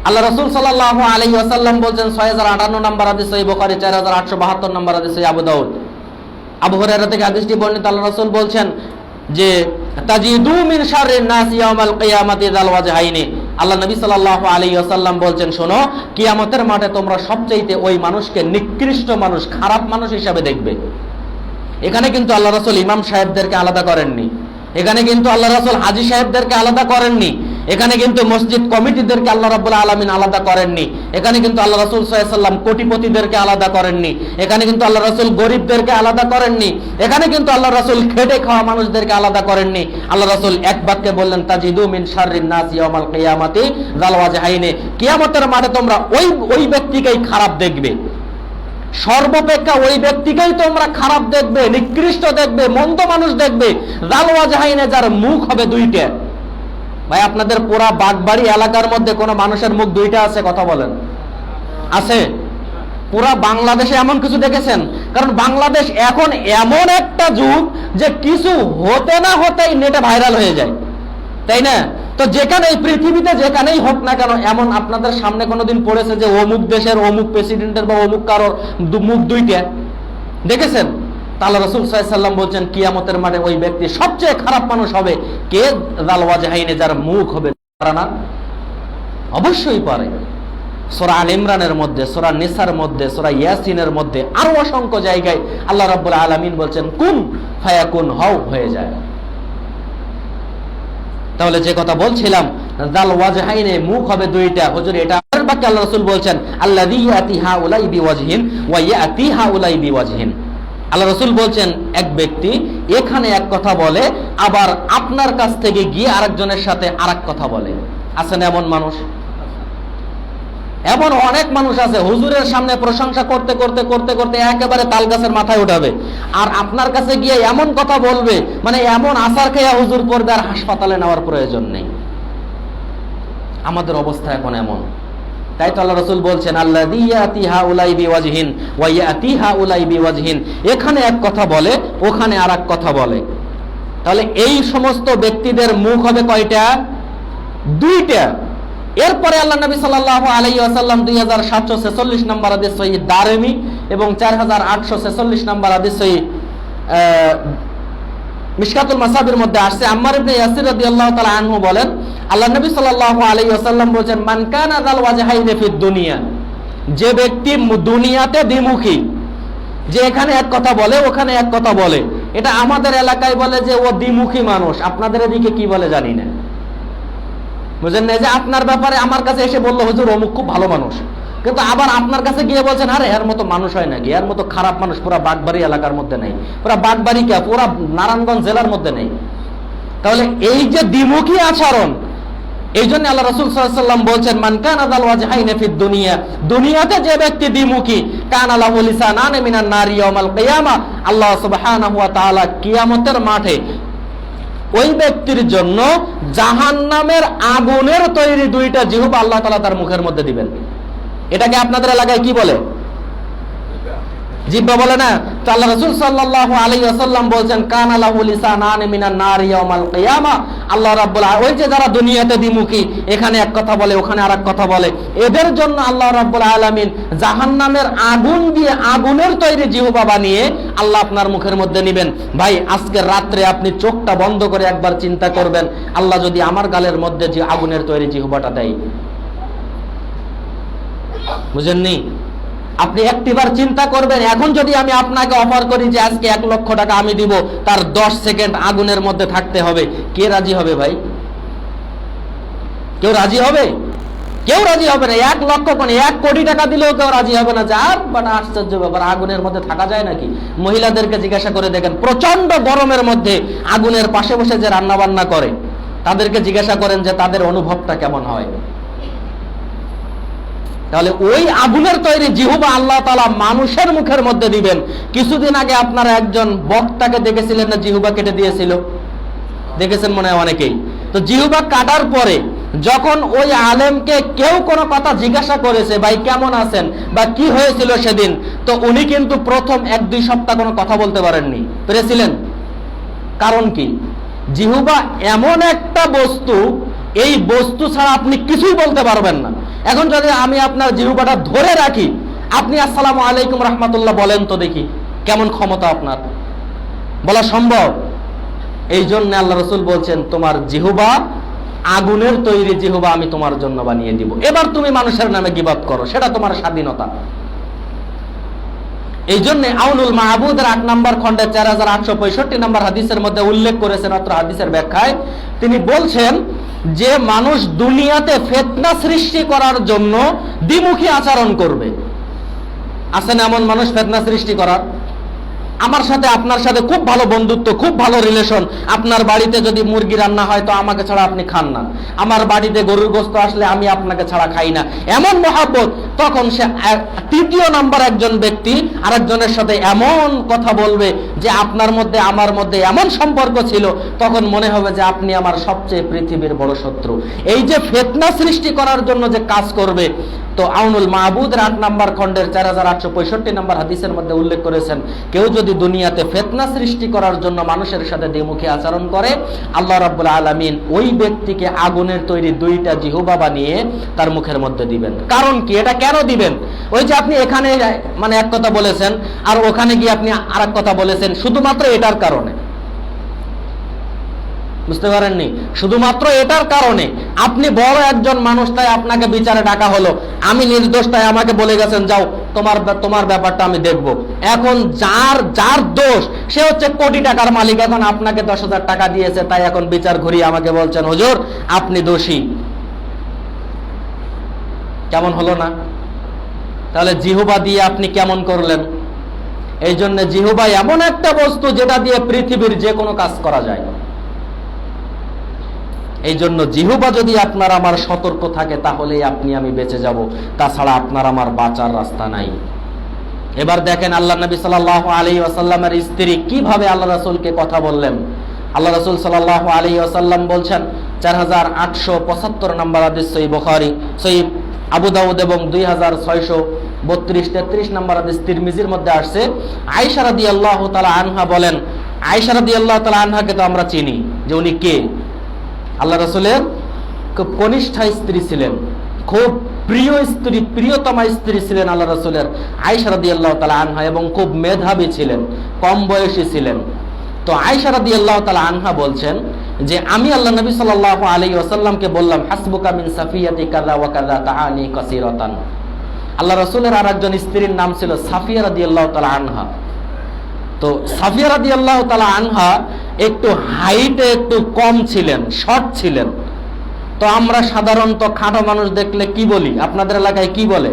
আল্লাহ রাসূল সাল্লাল্লাহু আলাইহি ওয়াসাল্লাম বলেন 6058 নম্বর হাদিস সহিহ বুখারী, 4872 নম্বর হাদিস সহিহ আবু দাউদ। আবু হুরায়রা থেকে হাদিসটি বর্ণিত, আল্লাহ রাসূল বলেন যে তাজিদু মিন শাররিন নাস ইয়াউমাল কিয়ামাতি যাল ওয়াজহাইনি। আল্লাহ নবী সাল্লাল্লাহু আলাইহি ওয়াসাল্লাম বলেন, শোনো, কিয়ামতের মাঠে তোমরা সবচেয়ে ওই মানুষকে নিকৃষ্ট মানুষ, খারাপ মানুষ হিসাবে দেখবে। এখানে কিন্তু আল্লাহ রাসূল ইমাম সাহেবদেরকে আলাদা করেননি, এখানে কিন্তু আল্লাহ রাসূল হাজী সাহেবদেরকে আলাদা করেননি, এখানে কিন্তু মসজিদ কমিটিদেরকে আল্লাহ রাব্বুল আলামিন আলাদা করেননি, এখানে কিন্তু আল্লাহ রাসূল সাল্লাল্লাহু আলাইহি ওয়াসাল্লাম কোটিপতিদেরকে আলাদা করেননি, এখানে কিন্তু আল্লাহ রাসূল গরিবদেরকে আলাদা করেননি, এখানে কিন্তু আল্লাহ রাসূল খেটে খাওয়া মানুষদেরকে আলাদা করেননি। আল্লাহ রাসূল এক বাক্যে বললেন তাজিদু মিন শাররিন নাস ইয়াউমাল কিয়ামাতি যাল ওয়াজহাইনি, কিয়ামতের মাঠে তোমরা ওই ব্যক্তিকেই খারাপ দেখবে, সর্বাপেক্ষা ওই ব্যক্তিকেই তোমরা খারাপ দেখবে, নিকৃষ্ট দেখবে, মন্দ মানুষ দেখবে। যাল ওয়াজহাইনি, যার মুখ হবে দুইটা। ভাই আপনাদের পুরা বাগবাড়ি এলাকার মধ্যে কোন মানুষের মুখ দুইটা আছে? কথা বলেন, আছে? পুরা বাংলাদেশে এমন কিছু দেখেছেন? কারণ বাংলাদেশ এখন এমন একটা যুগ যে কিছু হতে না হতেই নেটে ভাইরাল হয়ে যায়, তাই না? তো যেখানে পৃথিবীতে যেখানেই হোক না কেন, এমন আপনাদের সামনে কোনোদিন পড়েছে যে অমুক দেশের অমুক প্রেসিডেন্টের বা অমুক কারোর মুখ দুইটা দেখেছেন? আল্লাহ রাসূল সাল্লাল্লাহু আলাইহি ওয়াসাল্লাম বলছেন কিয়ামতের মাঠে ওই ব্যক্তি সবচেয়ে খারাপ মানুষ হবে কে? যাল ওয়াজহাইনি, যার মুখ হবে না। অবশ্যই পারে। সূরা আল ইমরানের মধ্যে, সূরা নিসার মধ্যে, সূরা ইয়াসিনের মধ্যে, আরো অসংখ্য জায়গায় আল্লাহ রাব্বুল আলামিন বলছেন কুন ফায়াকুন, হও, হয়ে যায়। তাহলে যে কথা বলছিলাম, যাল ওয়াজহাইনি, মুখ হবে দুইটা। হুজুর এটা বাক্য আল্লাহ রাসূল বলছেন আল্লাযী ইয়াতি হাউলাই বিওয়াজহিন ওয়া ইয়াতি হাউলাই বিওয়াজহিন। আল্লাহ রাসূল বলছেন এক ব্যক্তি এখানে এক কথা বলে, আবার আপনার কাছ থেকে গিয়ে আরেকজনের সাথে আরেক কথা বলে। আছেন এমন মানুষ? এমন অনেক মানুষ আছে, হুজুরের সামনে প্রশংসা করতে করতে করতে করতে একেবারে তাল গাছের মাথায় উঠাবে, আর আপনার কাছে গিয়ে এমন কথা বলবে, মানে এমন আসার খেয়া হুজুর করবে, আর হাসপাতালে নেওয়ার প্রয়োজন নেই। আমাদের অবস্থা এখন এমন। তাই তো আল্লাহ রাসূল বলছেন আল্লাযী ইয়াতি হাউলাই বিওয়াজহিন ওয়া ইয়াতি হাউলাই বিওয়াজহিন, এখানে এক কথা বলে, ওখানে আরেক কথা বলে। তাহলে এই সমস্ত ব্যক্তিদের মুখ হবে কয়টা? দুইটা। এরপরে আল্লাহ নবী সাল্লাল্লাহু আলাইহি ওয়াসাল্লাম 2746 নম্বর হাদিস সহিহ দারমি এবং 4846 নম্বর হাদিস সহিহ মিশকাতুল মাসাবির মধ্যে আসছে। আম্মার ইবনে ইয়াসির রাদিয়াল্লাহু তাআলা আনহু বলেন আল্লাহ নবী সাল্লাল্লাহু আলাইহি ওয়াসাল্লাম বলেন মান কানা যাল ওয়াজহাইনি ফিদ দুনিয়া, যে ব্যক্তি দুনিয়াতে দ্বিমুখী, যে এখানে এক কথা বলে ওখানে এক কথা বলে। এটা আমাদের এলাকায় বলে যে ও দ্বিমুখী মানুষ, আপনাদের এদিকে কি বলে জানি না, বুঝেন না? যে আপনার ব্যাপারে আমার কাছে এসে বললো হুজুর অমুক খুব ভালো মানুষ, কিন্তু আবার আপনার কাছে গিয়ে বলছেন আরে এর মতো মানুষ হয় নাকি, এর মতো খারাপ মানুষ পুরা বাগবাড়ি এলাকার মধ্যে নেই, পুরা বাগবাড়ি কে পুরা নারায়ণগঞ্জ জেলার মধ্যে নেই। তাহলে এই যে দ্বিমুখী আচরণ, এই জন্য আল্লাহ রাসূল সাল্লাল্লাহু আলাইহি ওয়াসাল্লাম বলছেন মান কানা যাল ওয়াজহাইনি ফিদ দুনিয়া, দুনিয়াতে যে ব্যক্তি দ্বিমুখী, কানা লাহু লিসানান মিনান নারি ইয়াউমাল কিয়ামা, আল্লাহ সুবহানাহু ওয়া তাআলা কিয়ামতের মাঠে ওই ব্যক্তির জন্য জাহান্নামের আগুনের তৈরি দুইটা জিহ্বা আল্লাহ তাআলা তার মুখের মধ্যে দিবেন। এটাকে আপনাদের এলাকায় কি বলে? জিহ্বা বলে না? তো আল্লাহ রাসূল সাল্লাল্লাহু আলাইহি ওয়াসাল্লাম বলেন কানা লাহু লিসানান মিনান নারি ইয়াউমাল কিয়ামা, আল্লাহ রাব্বুল ওই যে যারা দুনিয়াতে দ্বিমুখী, এখানে এক কথা বলে ওখানে আরেক কথা বলে, এদের জন্য আল্লাহ রাব্বুল আলামিন জাহান্নামের আগুন দিয়ে আগুনের তৈরি জিহ্বা বানিয়ে আল্লাহ আপনার মুখের মধ্যে নেবেন। ভাই আজকে রাত্রে আপনি চোখটা বন্ধ করে একবার চিন্তা করবেন, আল্লাহ যদি আমার গালের মধ্যে যে আগুনের তৈরি জিহ্বাটা দেয়, বুঝেননি? আপনি একটিবার চিন্তা করবেন, এখন যদি আমি আপনাকে অফার করি যে আজকে 1 লক্ষ টাকা আমি দিব, তার 10 সেকেন্ড আগুনের মধ্যে থাকতে হবে, কে রাজি হবে ভাই? কেউ রাজি হবে? কেউ রাজি হবে না। 1 লক্ষ কোন 1 কোটি টাকা দিলেও কেউ রাজি হবে না। যার বানা আশ্চর্য ব্যাপার, আগুনের মধ্যে থাকা যায় নাকি? মহিলাদেরকে জিজ্ঞাসা করে দেখেন, প্রচন্ড গরমের মধ্যে আগুনের পাশে বসে যে রান্না বান্না করে, তাদেরকে জিজ্ঞাসা করেন যে তাদের অনুভবটা কেমন হয়। তাহলে ওই আগুনের তৈরি জিহ্বা আল্লাহ তাআলা মানুষের মুখের মধ্যে দিবেন। কিছুদিন আগে আপনারা একজন বক্তাকে দেখেছিলেন না, জিহ্বা কেটে দিয়েছিল, দেখেছেন মনে হয় অনেকেই। তো জিহ্বা কাটার পরে যখন ওই আলেমকে কেউ কোনো কথা জিজ্ঞাসা করেছে, ভাই কেমন আছেন বা কি হয়েছিল সেদিন, তো উনি কিন্তু প্রথম 1-2 সপ্তাহ কোনো কথা বলতে পারেননি, পেরেছিলেন? কারণ কি? জিহ্বা এমন একটা বস্তু, এই বস্তু ছাড়া আপনি কিছুই বলতে পারবেন না। এখন যদি আমি আপনার জিহ্বাটা ধরে রাখি, আপনি আসসালামু আলাইকুম রাহমাতুল্লাহ বলেন তো দেখি, কেমন ক্ষমতা আপনার? বলা সম্ভব? এই জন্য আল্লাহ রাসূল বলছেন, তোমার জিহ্বা আগুনের তৈরি জিহ্বা আমি তোমার জন্য বানিয়ে দিব। এবার তুমি মানুষের নামে গীবত করো, সেটা তোমার স্বাধীনতা। এই জন্য আউনুল মাহবুদের 8 নম্বর খণ্ডে 4865 নম্বর হাদিসের মধ্যে উল্লেখ করেছেন, অত্র হাদিসের ব্যাখ্যায় তিনি বলছেন যে মানুষ দুনিয়াতে ফিতনা সৃষ্টি করার জন্য দ্বিমুখী আচরণ করবে। আছেন এমন মানুষ ফিতনা সৃষ্টি করার? আমার সাথে আপনার সাথে খুব ভালো বন্ধুত্ব, খুব ভালো রিলেশন, আপনার বাড়িতে যদি মুরগি রান্না হয় তো আমাকে ছাড়া আপনি খান না, আমার বাড়িতে গরুর গোশত আসলে আমি আপনাকে ছাড়া খাই না, এমন মহব্বত। তখন সে 3য় নাম্বার একজন ব্যক্তি আরেকজনের সাথে এমন কথা বলবে যে আপনার মধ্যে আমার মধ্যে এমন সম্পর্ক ছিল, তখন মনে হবে যে আপনি আমার সবচেয়ে পৃথিবীর বড় শত্রু। এই যে ফিতনা সৃষ্টি করার জন্য যে কাজ করবে, তো আউনুল মাহবুদের 8 নম্বর খণ্ডের 4865 নম্বর হাদিসের মধ্যে উল্লেখ করেছেন, কেউ যদি দুনিয়াতে ফিতনা সৃষ্টি করার জন্য মানুষের সাথে দ্বিমুখী আচরণ করে, আল্লাহ রাব্বুল আলামিন ওই ব্যক্তিকে আগুনের তৈরি 2টা জিহ্বা বানিয়ে তার মুখের মধ্যে দিবেন। কারণ কি? এটা কেন দিবেন? ওই যে আপনি এখানে মানে এক কথা বলেছেন আর ওখানে গিয়ে আপনি আরেক কথা বলেছেন, শুধুমাত্র এটার কারণে। বুঝতে পারেননি? শুধুমাত্র এটার কারণে আপনি বড় একজন মানুষ, তাই আপনাকে বিচারে ডাকা হলো, আমি নির্দোষ তাই আমাকে বলে গেছেন যাও তোমার ব্যাপারটা আমি দেখব। এখন যার দোষ সে হচ্ছে কোটি টাকার মালিক, এখন আপনাকে 10,000 টাকা দিয়েছে, তাই এখন বিচার ঘুরিয়ে আমাকে বলছেন হুজুর আপনি দোষী। কেমন হলো না? তাহলে জিহ্বা দিয়ে আপনি কেমন করলেন? এই জন্য জিহ্বা এমন একটা বস্তু যেটা দিয়ে পৃথিবীর যে কোনো কাজ করা যায়। এই জন্য জিহ্বা যদি আপনার আমার সতর্ক থাকে, তাহলেই আপনি আমি বেঁচে যাব, তাছাড়া আপনার আমার বাঁচার রাস্তা নাই। এবার দেখেন আল্লাহ নবী সাল্লাল্লাহু আলাইহি ওয়াসাল্লামের স্ত্রী কিভাবে আল্লাহ রাসূলকে কথা বললেন। আল্লাহ রাসূল সাল্লাল্লাহু আলাইহি ওয়াসাল্লাম বলছেন, 4875 নম্বর হাদিস সহিহ বুখারী, সহিহ আবু দাউদ এবং 2632-33 নম্বর হাদিস তিরমিজির মধ্যে আসছে। আয়েশা রাদিয়াল্লাহু তাআলা আনহা বলেন, আয়েশা রাদিয়াল্লাহু তাআলা আনহাকে তো আমরা চিনি যে উনি কে? আল্লাহ রাসূলের খুব কনিষ্ঠ স্ত্রী ছিলেন, খুব প্রিয় স্ত্রী, প্রিয়তমা স্ত্রী ছিলেন আল্লাহ রাসূলের আয়েশা রাদিয়াল্লাহু তাআলা আনহা, এবং খুব মেধাবী ছিলেন, কম বয়সী ছিলেন। তো আয়েশা রাদিয়াল্লাহু তাআলা আনহা বলছেন যে আমি আল্লাহ নবী সাল্লাল্লাহু আলাইহি ওয়াসাল্লামকে বললাম, হাসবুকা মিন সাফিয়াতি কাযা ওয়া কাযা তাআনি কাসীরাতান। আল্লাহ রাসূলের আরেকজন স্ত্রীর নাম ছিল সাফিয়া রাদিয়াল্লাহু তাআলা আনহা। তো সাফিয়া রাদিয়াল্লাহু তাআলা আনহা একটু হাইটে একটু কম ছিলেন, শর্ট ছিলেন। তো আমরা সাধারণত খাটো মানুষ দেখলে কি বলি? আপনাদের এলাকায় কি বলে?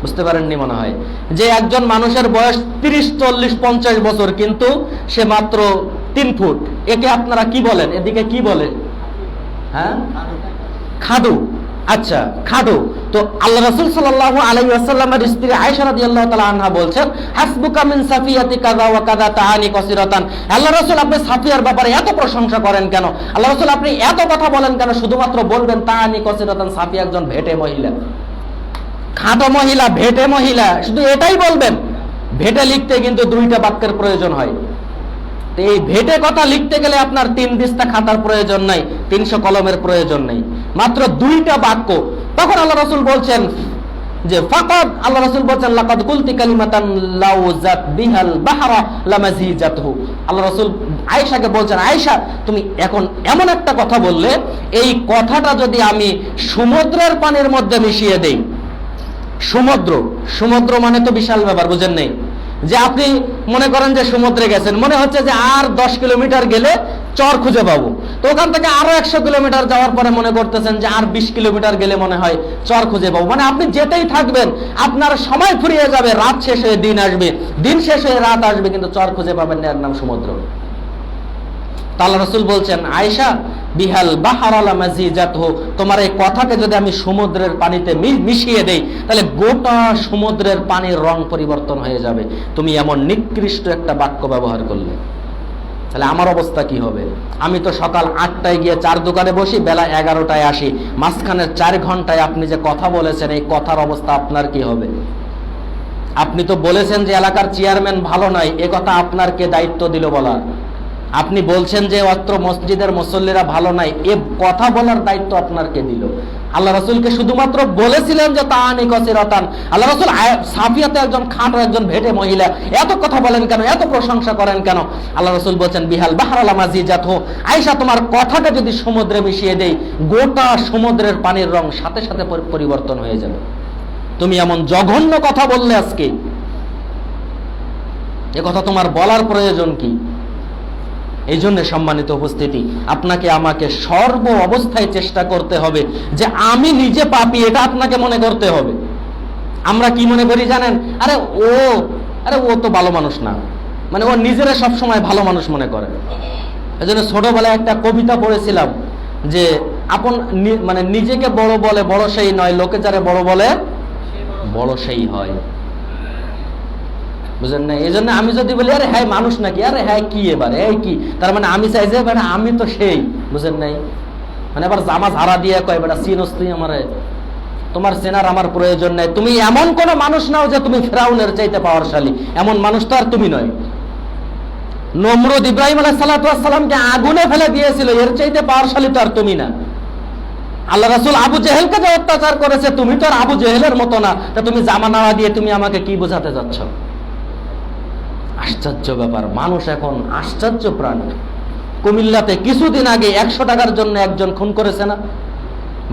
বুঝতে পারেননি মনে হয়, যে একজন মানুষের বয়স 30, 40, 50 বছর, কিন্তু সে মাত্র 3 ফুট, একে আপনারা কি বলেন? এদিকে কি বলে? হ্যাঁ, খাদু। আচ্ছা, খাদু। তো আল্লাহ রাসূল সাল্লাল্লাহু আলাইহি ওয়াসাল্লামের স্ত্রী আয়েশা রাদিয়াল্লাহু তাআলা আনহা বলছেন, হাসবুকা মিন সাফিয়াতি কাযা ওয়া কাযা তাআনি কাসীরাতান। আল্লাহ রাসূল আপনি সাফিয়ার ব্যাপারে এত প্রশংসা করেন কেন? আল্লাহ রাসূল আপনি এত কথা বলেন কেন? শুধুমাত্র বলবেন তাআনি কাসীরাতান, সাফিয়া একজন ভেটে মহিলা, খাটো মহিলা, ভেটে মহিলা, শুধু এটাই বলবেন। ভেটে লিখতে কিন্তু 2টা বাক্যের প্রয়োজন হয়। এই ভেটে কথা লিখতে গেলে আপনার 3 দিস্তা খাতার প্রয়োজন নাই, 300 কলমের প্রয়োজন নেই, মাত্র 2টা বাক্য। তখন আল্লাহ রাসূল বলছেন যে ফাকাদ, আল্লাহ রাসূল বলছেন লাকাদ কুলতি কালিমাতান লাউ জাত বিহাল বাহরা লামাজিজাতহু। আল্লাহ রাসূল আয়েশাকে বলছেন, আয়েশা তুমি এখন এমন একটা কথা বললে, এই কথাটা যদি আমি সমুদ্রের পানির মধ্যে মিশিয়ে দেই, সমুদ্র, সমুদ্র মানে তো বিশাল ব্যাপার, বুঝেন নেই? যে আপনি মনে করেন যে সমুদ্রে গেছেন, মনে হচ্ছে যে আর 10 কিলোমিটার গেলে চর খুঁজে পাবো, তো ওখান থেকে আরো 100 কিলোমিটার যাওয়ার পরে মনে করতেছেন যে আর 20 কিলোমিটার গেলে মনে হয় চর খুঁজে পাবো। মানে আপনি যেতেই থাকবেন, আপনার সময় ফুরিয়ে যাবে, রাত শেষ হয়ে দিন আসবে, দিন শেষ হয়ে রাত আসবে, কিন্তু চর খুঁজে পাবেন না, এর নাম সমুদ্র। আল্লাহ রাসূল বলছেন, আয়েশা বিহাল বাহার আলা মাজিজাতহু, তোমার এই কথাকে যদি আমি সমুদ্রের পানিতে মিশিয়ে দেই, তাহলে গোটা সমুদ্রের পানির রং পরিবর্তন হয়ে যাবে। তুমি এমন নিকৃষ্ট একটা বাক্য ব্যবহার করলে, তাহলে আমার অবস্থা কি হবে? আমি তো সকাল 8টায় গিয়ে চার দোকানে বসি, বেলা 11টায় আসি, মাঝখানের 4 ঘন্টায় আপনি যে কথা বলেছেন, এই কথার অবস্থা আপনার কি হবে? আপনি তো বলেছেন যে এলাকার চেয়ারম্যান ভালো নাই, এ কথা আপনার কে দায়িত্ব দিল বলার? আপনি বলছেন যে অত্র মসজিদের মুসল্লিরা ভালো নাই, এ কথা বলার দায়িত্ব আপনার কে দিল? আল্লাহ রাসূলকে শুধুমাত্র বলেছিলেন যে তাআনি কাসিরাতান। আল্লাহ রাসূল সাফিয়াতে একজন খাঁট একজন ভেটে মহিলা, এত কথা বলেন কেন, এত প্রশংসা করেন কেন? আল্লাহ রাসূল বলেন বিহাল বাহর আলা মাজিজাতহু, আয়েশা তোমার কথাটা যদি সমুদ্রে মিশিয়ে দেই, গোটা সমুদ্রের পানির রং সাথে সাথে পরিবর্তন হয়ে যাবে। তুমি এমন জঘন্য কথা বললে আজকে, এ কথা তোমার বলার প্রয়োজন কি? এই জন্য সম্মানিত উপস্থিতি, আপনাকে আমাকে সর্ব অবস্থায় চেষ্টা করতে হবে যে আমি নিজে পাপী, এটা আপনাকে মনে করতে হবে। আমরা কি মনে করি জানেন? আরে ও তো ভালো মানুষ না, মানে ও নিজেরা সব সময় ভালো মানুষ মনে করে। এজন্য ছোটবেলায় একটা কবিতা পড়েছিলাম যে আপন মানে নিজেকে বড় বলে বড় সেই নয়, লোকে যারে বড় বলে বড় সেই হয়। বুঝেন না? এই জন্য আমি যদি বলি আরে হ্যাঁ মানুষ নাকি, আরে হ্যাঁ কি এবার এই কি, তার মানে আমি চাই যে বেটা আমি তো সেই, বুঝেন নাই? মানে আবার জামা ঝাড়া দিয়ে কয় বেটা চিনস তুই আমারে, তোমার চেনার আমার প্রয়োজন নাই। তুমি এমন কোন মানুষ নাও যে তুমি ফেরাউনের চাইতে পাওয়ারশালী, এমন মানুষ তো আর তুমি নয়। নমরুদ ইব্রাহিম আলাইহিস সালাতু ওয়াস সালামকে আগুনে ফেলে দিয়েছিল, এর চাইতে পাওয়ারশালী তো আর তুমি না। আল্লাহ রাসূল আবু জেহেলকে যে অত্যাচার করেছে, তুমি তো আর আবু জেহেলের মতো না, তা তুমি জামা নাওয়া দিয়ে তুমি আমাকে কি বোঝাতে যাচ্ছ? আশ্চর্য ব্যাপার, মানুষ এখন আশ্চর্য প্রাণী। কুমিল্লাতে কিছুদিন আগে 100 টাকার জন্য একজন খুন করেছে না?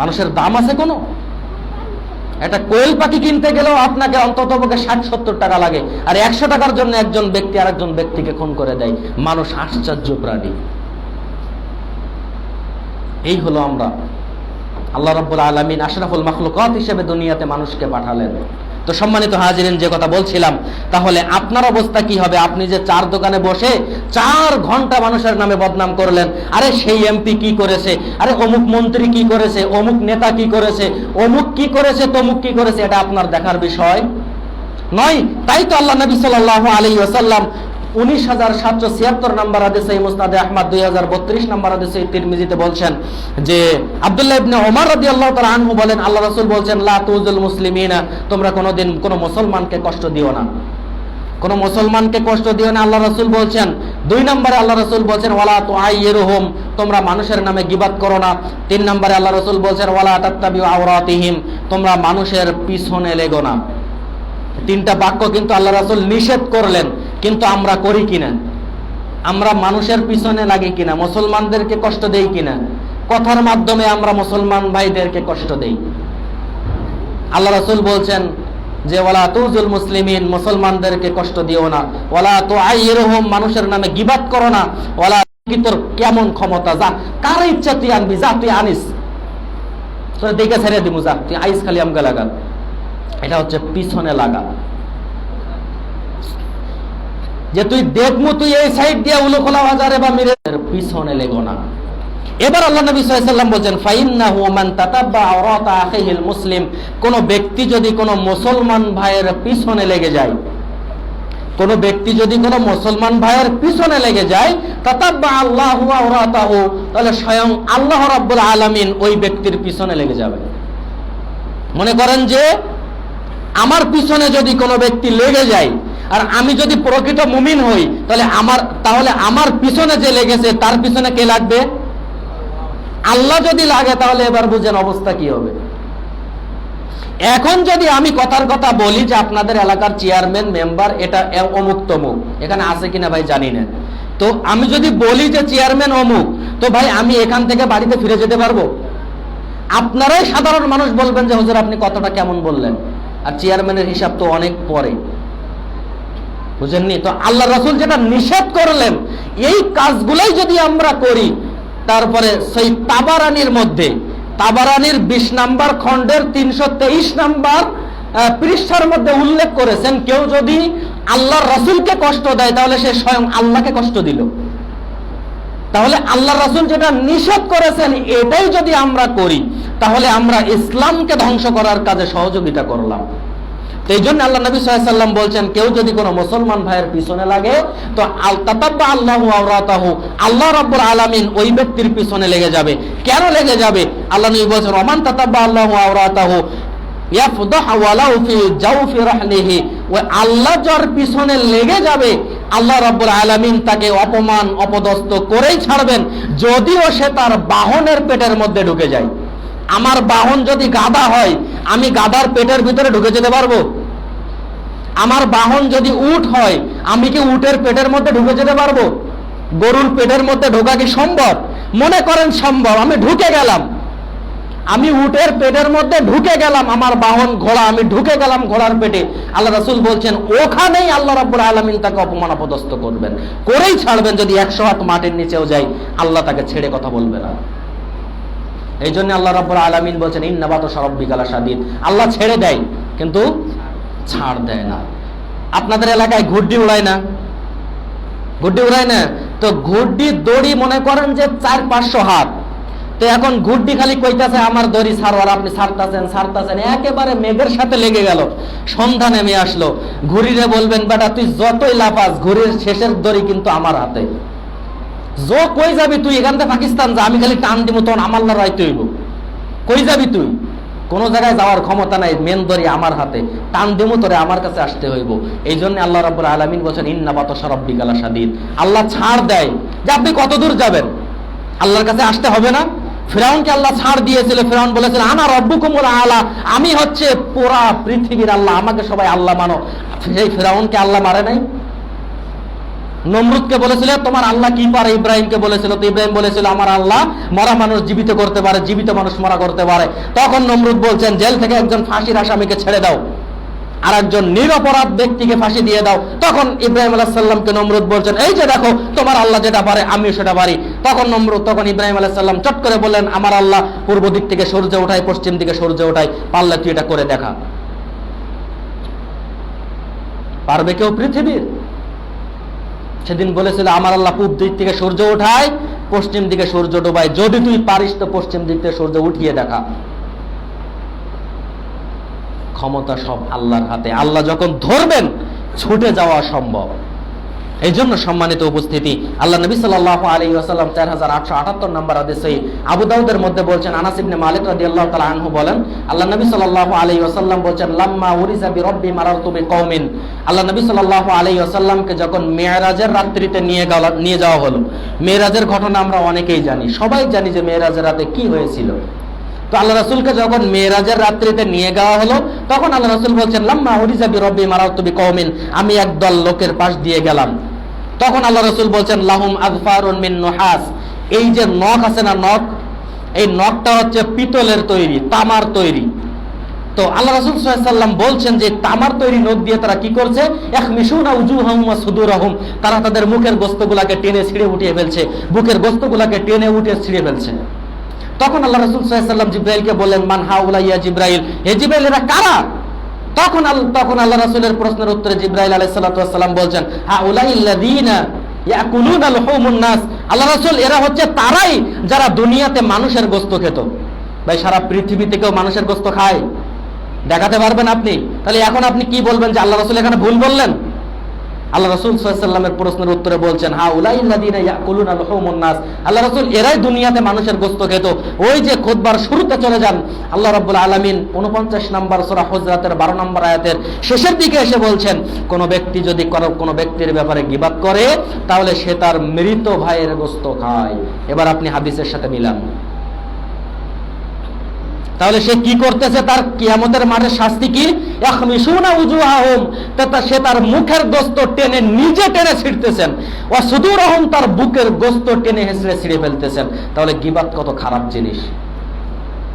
মানুষের দাম আছে কোনো? একটা কোয়েল পাখি কিনতে গেলেও আপনাকে অন্তত 60-70 টাকা লাগে, আর 100 টাকার জন্য একজন ব্যক্তি আরেকজন ব্যক্তিকে খুন করে দেয়। মানুষ আশ্চর্য প্রাণী। এই হলো আমরা। আল্লাহ রাব্বুল আলামিন আশরাফুল মাখলুকাত হিসেবে দুনিয়াতে মানুষকে পাঠালেন। তো সম্মানিত হাজিরিন, যে কথা বলছিলাম, তাহলে আপনার অবস্থা কি হবে? আপনি যে 4 দোকানে বসে 4 ঘন্টা মানুষের নামে বদনাম করলেন, আরে সেই এমপি কি করেছে, আরে অমুক মন্ত্রী কি করেছে, অমুক নেতা কি করেছে, অমুক কি করেছে, তমুক কি করেছে, এটা আপনার দেখার বিষয় নয়। তাই তো আল্লাহ নবী সাল্লাল্লাহু আলাইহি ওয়াসাল্লাম 19,776 নম্বর হাদিসে মুসনাদে আহমদ, 2032 নম্বর হাদিসে তিরমিজিতে বলছেন যে আব্দুল্লাহ ইবনে ওমর রাদিয়াল্লাহু তাআলা আনহু বলেন, আল্লাহ রাসূল বলছেন লা তুযুল মুসলিমিনা, তোমরা কোনোদিন কোনো মুসলমানকে কষ্ট দিও না, কোনো মুসলমানকে কষ্ট দিও না। আল্লাহ রাসূল বলছেন 2 নম্বরে আল্লাহ রাসূল বলছেন ওয়ালা তুআইয়িরুহুম, তোমরা মানুষের নামে গীবত করো না। 3 নম্বরে আল্লাহ রাসূল বলছেন ওয়ালা তাত্তাবিউ আওরাতিহিম, তোমরা মানুষের পিছনে লেগো না। 3টা বাক্য কিন্তু আল্লাহ রাসূল নিষেধ করলেন, কিন্তু আমরা করি কিনা? আমরা মানুষের পিছনে লাগি কিনা? মুসলমানদেরকে কষ্ট দেই কিনা? কথার মাধ্যমে আমরা মুসলমান ভাইদেরকে কষ্ট দেই। আল্লাহ রাসূল বলছেন যে ওয়ালা তুযুল মুসলিমিন, মুসলমানদেরকে কষ্ট দিও না। ওয়ালা তুআইয়িরুহুম, মানুষের নামে গীবত করো না। ওয়ালা, কি তোর কেমন ক্ষমতা, যা কার ইচ্ছা তুই আনবি, যা তুই আনিস, তোর দেখে ছেড়ে দিমু, যা তুই আইস খালি আমগা লাগা। এটা হচ্ছে পিছনে লাগা, যে তুই দেখমু তুই এই সাইড দিয়ে উলুখোলা বাজারে বা মিরে, পিছনে লেগো না। এবার আল্লাহ নবী সাল্লাল্লাহু আলাইহি ওয়াসাল্লাম বলেন ফাইন্নাহু মান তাতাব্বা আওরাতা আখিহিল মুসলিম, কোন ব্যক্তি যদি কোন মুসলমান ভাইয়ের পিছনে লেগে যায়, কোন ব্যক্তি যদি কোন মুসলমান ভাইয়ের পিছনে লেগে যায়, তাতাব্বা আল্লাহু আওরাতাহু, তাহলে স্বয়ং আল্লাহ রাব্বুল আলামিন ওই ব্যক্তির পিছনে লেগে যাবে। মনে করেন যে আমার পিছনে যদি কোনো ব্যক্তি লেগে যায়, আর আমি যদি প্রকৃত মুমিন হই, তাহলে আমার পিছনে যে লেগেছে তার পিছনে কে লাগবে? আল্লাহ যদি লাগে, তাহলে এবার বুঝেন অবস্থা কি হবে। এখন যদি আমি কথার কথা বলি যে আপনাদের এলাকার চেয়ারম্যান মেম্বার এটা অমুক তমুক, এখানে আছে কিনা ভাই জানি না, তো আমি যদি বলি যে চেয়ারম্যান অমুক, তো ভাই আমি এখান থেকে বাড়িতে ফিরে যেতে পারবো? আপনারাই সাধারণ মানুষ বলবেন যে হুজুর আপনি কতটা কেমন বললেন। আর চেয়ারম্যানের হিসাব তো অনেক পরে, বুঝেননি? তো আল্লাহ রাসূল যেটা নিষেধ করলেন এই কাজগুলাই যদি আমরা করি, তারপরে সেই তাবারানির মধ্যে, তাবারানির 20 নম্বর খণ্ডের 323 নম্বর পৃষ্ঠার মধ্যে উল্লেখ করেছেন, কেউ যদি আল্লাহর রাসূলকে কষ্ট দেয় তাহলে সে স্বয়ং আল্লাহকে কষ্ট দিল। তাহলে আল্লাহ রাসূল যেটা নিষেধ করেছেন এটাই যদি আমরা করি তাহলে আমরা ইসলামকে ধ্বংস করার কাজে সহযোগিতা করলাম। তো এই জন্য আল্লাহ নবী সাল্লাল্লাহু আলাইহি ওয়াসাল্লাম বলছেন, কেউ যদি কোনো মুসলমান ভাইয়ের পিছনে লাগে তো তাতাব্বা আল্লাহু আওরাতাহু, আল্লাহ রাব্বুল আলামিন ওই ব্যক্তির পিছনে লেগে যাবে। কেন লেগে যাবে? আল্লাহ নবী বলেছেন, ওমান তাতাব্বা আল্লাহু আওরাতাহু ইয়াফদাহু ওয়ালাউ ফি জাওফি রাহলিহি, ওই আল্লাহ যার পিছনে লেগে যাবে আল্লাহ রাব্বুল আলামিন তাকে অপমান অপদস্থ করেই ছাড়বেন, যদিও সে তার বাহনের পেটের মধ্যে ঢুকে যায়। আমার বাহন যদি গাধা হয় আমি গাধার পেটের ভিতরে ঢুকে যেতে পারবো? আমার বাহন যদি উট হয় আমি কি উটের পেটের মধ্যে ঢুকে যেতে পারবো? গরুর পেটের মধ্যে ঢোকা কি সম্ভব? মনে করেন সম্ভব, আমি ঢুকে গেলাম, আমি উটের পেটের মধ্যে ঢুকে গেলাম, আমার বাহন ঘোড়া, আমি ঢুকে গেলাম ঘোড়ার পেটে। আল্লাহ রাসূল বলছেন ওখানেই আল্লাহ রাব্বুল আলামিন তাকে অপমান অপদস্থ করবেন, করেই ছাড়বেন। যদি 100 হাত মাটির নিচেও যায় আল্লাহ তাকে ছেড়ে কথা বলবে না। এই জন্য আল্লাহ রাব্বুল আলামিন বলছেন, ইন্না বাতশা রাব্বিকা লাশাদীদ। আল্লাহ ছেড়ে দেয় কিন্তু ছাড় দেয় না। আপনাদের এলাকায় ঘুড্ডি উড়ায় না? ঘুড্ডি উড়ায় না? তো ঘুড্ডির দড়ি মনে করেন যে 400-500 হাত। তো এখন ঘুড্ডি খালি কইতাছে আমার দড়ি ছাড়বার, আপনি ছাড়তাছেন, একেবারে মেঘের সাথে লেগে গেল। সন্ধ্যা নেমে আসলো, ঘুড়িরে বলবেন বেটা তুই যতই লাফাস ঘুড়ির শেষের দড়ি কিন্তু আমার হাতে। কই যাবি তুই? এখান থেকে পাকিস্তান যা, আমি খালি টান দিব তখন আমার লড়াইতে হইব। কই যাবি তুই? কোন জায়গায় যাওয়ার ক্ষমতা নাই, মেন দড়ি আমার হাতে, টান দিব তোরে আমার কাছে আসতে হইব। এই জন্য আল্লাহ রাব্বুল আলামিন বলেছেন, ইন্না বাতশা রাব্বিকা লাশাদীদ। আল্লাহ ছাড় দেয় যে আপনি কত দূর যাবেন, আল্লাহর কাছে আসতে হবে না? ফিরাউনকে আল্লাহ ছাড় দিয়েছিল, ফিরাউন বলেছিল আনা রাব্বুকুমুল আলা, আমি হচ্ছে পুরা পৃথিবীর আল্লাহ, আমাকে সবাই আল্লাহ মানো। সেই ফিরাউনকে আল্লাহ মারে নাই? নমরুদকে বলেছিল তোমার আল্লাহ কি পারে? ইব্রাহিমকে বলেছিল, তো ইব্রাহিম বলেছিল আমার আল্লাহ মরা মানুষ জীবিত করতে পারে, জীবিত মানুষ মরা করতে পারে। তখন নমরুদ বলছেন জেল থেকে একজন ফাঁসির আসামিকে ছেড়ে দাও, আর একজন নিরপরাধ ব্যক্তিকে ফাঁসি দিয়ে দাও। তখন ইব্রাহিম আলাইহিস সালামকে নমরুদ বলছেন এই যে দেখো তোমার আল্লাহ যেটা পারে আমিও সেটা পারি। তখন ইব্রাহিম আলাইহিস সালাম চট করে বললেন আমার আল্লাহ পূর্ব দিক থেকে সূর্য ওঠায়, পশ্চিম দিকে সূর্য ওঠায়, পারলে তুই এটা করে দেখা। পারবে কেউ পৃথিবীর? সেদিন বলেছিল আমার আল্লাহ পূর্ব দিক থেকে সূর্য ওঠায়, পশ্চিম দিকে সূর্য ডোবায়, যদি তুই পারিস তো পশ্চিম দিক থেকে সূর্য উঠিয়ে দেখা। ক্ষমতা সব আল্লাহর হাতে, আল্লাহ যখন ধরবেন ছুটে যাওয়া সম্ভব। এই জন্য সম্মানিত উপস্থিতি, আল্লাহ নবী সাল্লাল্লাহু আলাইহি ওয়াসাল্লাম 4878 নম্বর হাদিসে আবু দাউদের মধ্যে বলছেন, আনাস ইবনে মালিক রাদিয়াল্লাহু তাআলা আনহু বলেন আল্লাহ নবী সাল্লাল্লাহু আলাইহি ওয়াসাল্লাম বলেন লাম্মা উরিজা বিরব্বি মারারতু বিকওমিন। আল্লাহ নবী সাল্লাল্লাহু আলাইহি ওয়াসাল্লামকে যখন মেরাজের রাত্রিতে নিয়ে যাওয়া হলো, মেরাজের ঘটনা আমরা অনেকেই জানি, সবাই জানি যে মেরাজের রাতে কি হয়েছিল। তো আল্লাহ রাসূলকে যখন মেরাজের রাত্রিতে নিয়ে যাওয়া হলো তখন আল্লাহ রাসূল বলছেন লাম্মা উরিজা বিরব্বি মারারতু বিকওমিন, আমি একদল লোকের পাশ দিয়ে গেলাম। তখন আল্লাহ রাসূল বলছেন লাহুম আযফারুন মিন নুহাস, এই যে নখ আছে না, নখ, এই নখটা হচ্ছে পিতলের তৈরি, তামার তৈরি। তো আল্লাহ রাসূল সাল্লাল্লাহু আলাইহি ওয়াসাল্লাম বলছেন যে তামার তৈরি নখ দিয়ে তারা কি করছে, ইখমিশুনা উজুহাহুম ওয়া সুদুরহুম, তারা তাদের মুখের গোশতগুলোকে টেনে ছিঁড়ে উঠিয়ে ফেলছে, বুকের গোশতগুলোকে টেনে উঠে ছিঁড়ে ফেলছে। তখন আল্লাহ রাসূল সাল্লাল্লাহু আলাইহি ওয়াসাল্লাম জিবরাইলকে বললেন মান হাউলা ইয়া জিবরাইল, হে জিবরাইল এরা কারা? তখন আল্লাহ রাসূলের প্রশ্নের উত্তরে জিবরাইল আলাইহিস সালাতু ওয়াস সালাম বলছেন হাউলাইল্লাযীনা ইয়াকুলুনা লুহুমুন নাস, আল্লাহ রাসূল এরা হচ্ছে তারাই যারা দুনিয়াতে মানুষের গোশত খেত। ভাই সারা পৃথিবী থেকেও মানুষের গোশত খায়, দেখাতে পারবেন আপনি? তাহলে এখন আপনি কি বলবেন যে আল্লাহ রাসূল এখানে ভুল বললেন? আল্লাহ রাসূল সাল্লাল্লাহু আলাইহি ওয়াসাল্লামের প্রশ্নের উত্তরে বলছেন হাউলাইল্লাযীনা ইয়াকুলুনা লুহুমুন নাস, আল্লাহ রাসূল এরাই দুনিয়াতে মানুষের গোশত খেত। ওই যে খুতবার শুরুতে চলে যান, আল্লাহ রাব্বুল আলামিন 49 নম্বর সূরা হুজরাতের 12 নম্বর আয়াতের শেষের দিকে এসে বলছেন কোন ব্যক্তি যদি কোন ব্যক্তির ব্যাপারে গীবত করে তাহলে সে তার মৃত ভাইয়ের গোশত খায়। এবার আপনি হাদিসের সাথে মিলান, তাহলে সে কি করতেছে? তার কিয়ামতের মাঠে শাস্তি কি? ইখমিশুনা উজুহাহুম, সে তার মুখের গোশত টেনে নিজে টেনে ছিঁড়তেছেন, ওয়া সুদুরহুম, তার বুকের গোশত টেনে হেঁচড়ে ছিঁড়ে ফেলতেছেন। তাহলে গীবত কত খারাপ জিনিস।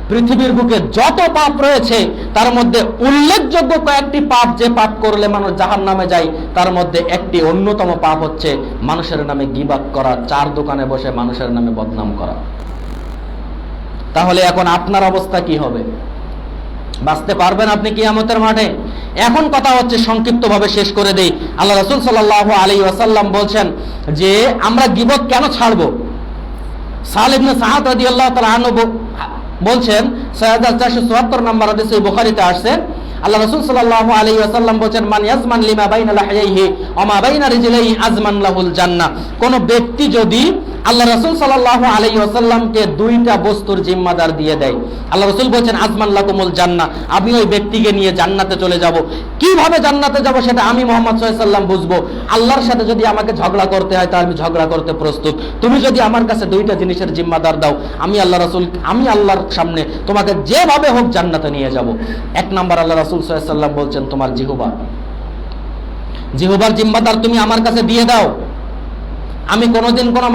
পৃথিবীর বুকে যত পাপ রয়েছে তার মধ্যে উল্লেখযোগ্য কয়েকটি পাপ, যে পাপ করলে মানুষ জাহান্নামে যায়, তার মধ্যে একটি অন্যতম পাপ হচ্ছে মানুষের নামে গীবাত করা, চার দোকানে বসে মানুষের নামে বদনাম করা। তাহলে এখন আপনার অবস্থা কি হবে? বাঁচতে পারবেন আপনি কিয়ামতের মাঠে? এখন কথা হচ্ছে, সংক্ষিপ্ত ভাবে শেষ করে দেই। আল্লাহ রাসূল সাল্লাল্লাহু আলাইহি ওয়াসাল্লাম বলছেন যে আমরা গীবত কেন ছাড়বো? সালেহ ইবনে সাআদ রাদিয়াল্লাহু তাআলা আনহু বলছেন, 6474 নম্বর হাদিসে বুখারীতে আসছে, আল্লাহ রাসূল সাল্লাল্লাহু আলাইহি ওয়াসাল্লাম বলেন, মান ইয়াজমান লিমা বাইনা লাহইহি ওয়া মা বাইনা রিজলাইহি আজমান লাহুল জান্নাহ। কোন ব্যক্তি যদি আল্লাহ রাসূল সাল্লাল্লাহু আলাইহি ওয়াসাল্লামকে দুইটা বস্তুর জিম্মাদার দিয়ে দেয়, আল্লাহ রাসূল বলেন আজমান লাকুমুল জান্নাহ, আমি ওই ব্যক্তিকে নিয়ে জান্নাতে চলে যাব। কিভাবে জান্নাতে যাব সেটা আমি মুহাম্মদ সাল্লাল্লাহু আলাইহি ওয়াসাল্লাম বুঝবো। আল্লাহর সাথে যদি আমাকে ঝগড়া করতে হয় তাহলে আমি ঝগড়া করতে প্রস্তুত। তুমি যদি আমার কাছে দুইটা জিনিসের জিম্মাদার দাও, আমি আল্লাহর সামনে তোমাকে যেভাবে হোক জান্নাতে নিয়ে যাব। এক নাম্বার, আল্লাহ রাসূল সাল্লাল্লাহু আলাইহি ওয়াসাল্লাম বলছেন তোমার জিহ্বার জিম্মাদার তুমি আমার কাছে দিয়ে দাও। আমি কোনোদিন কোনো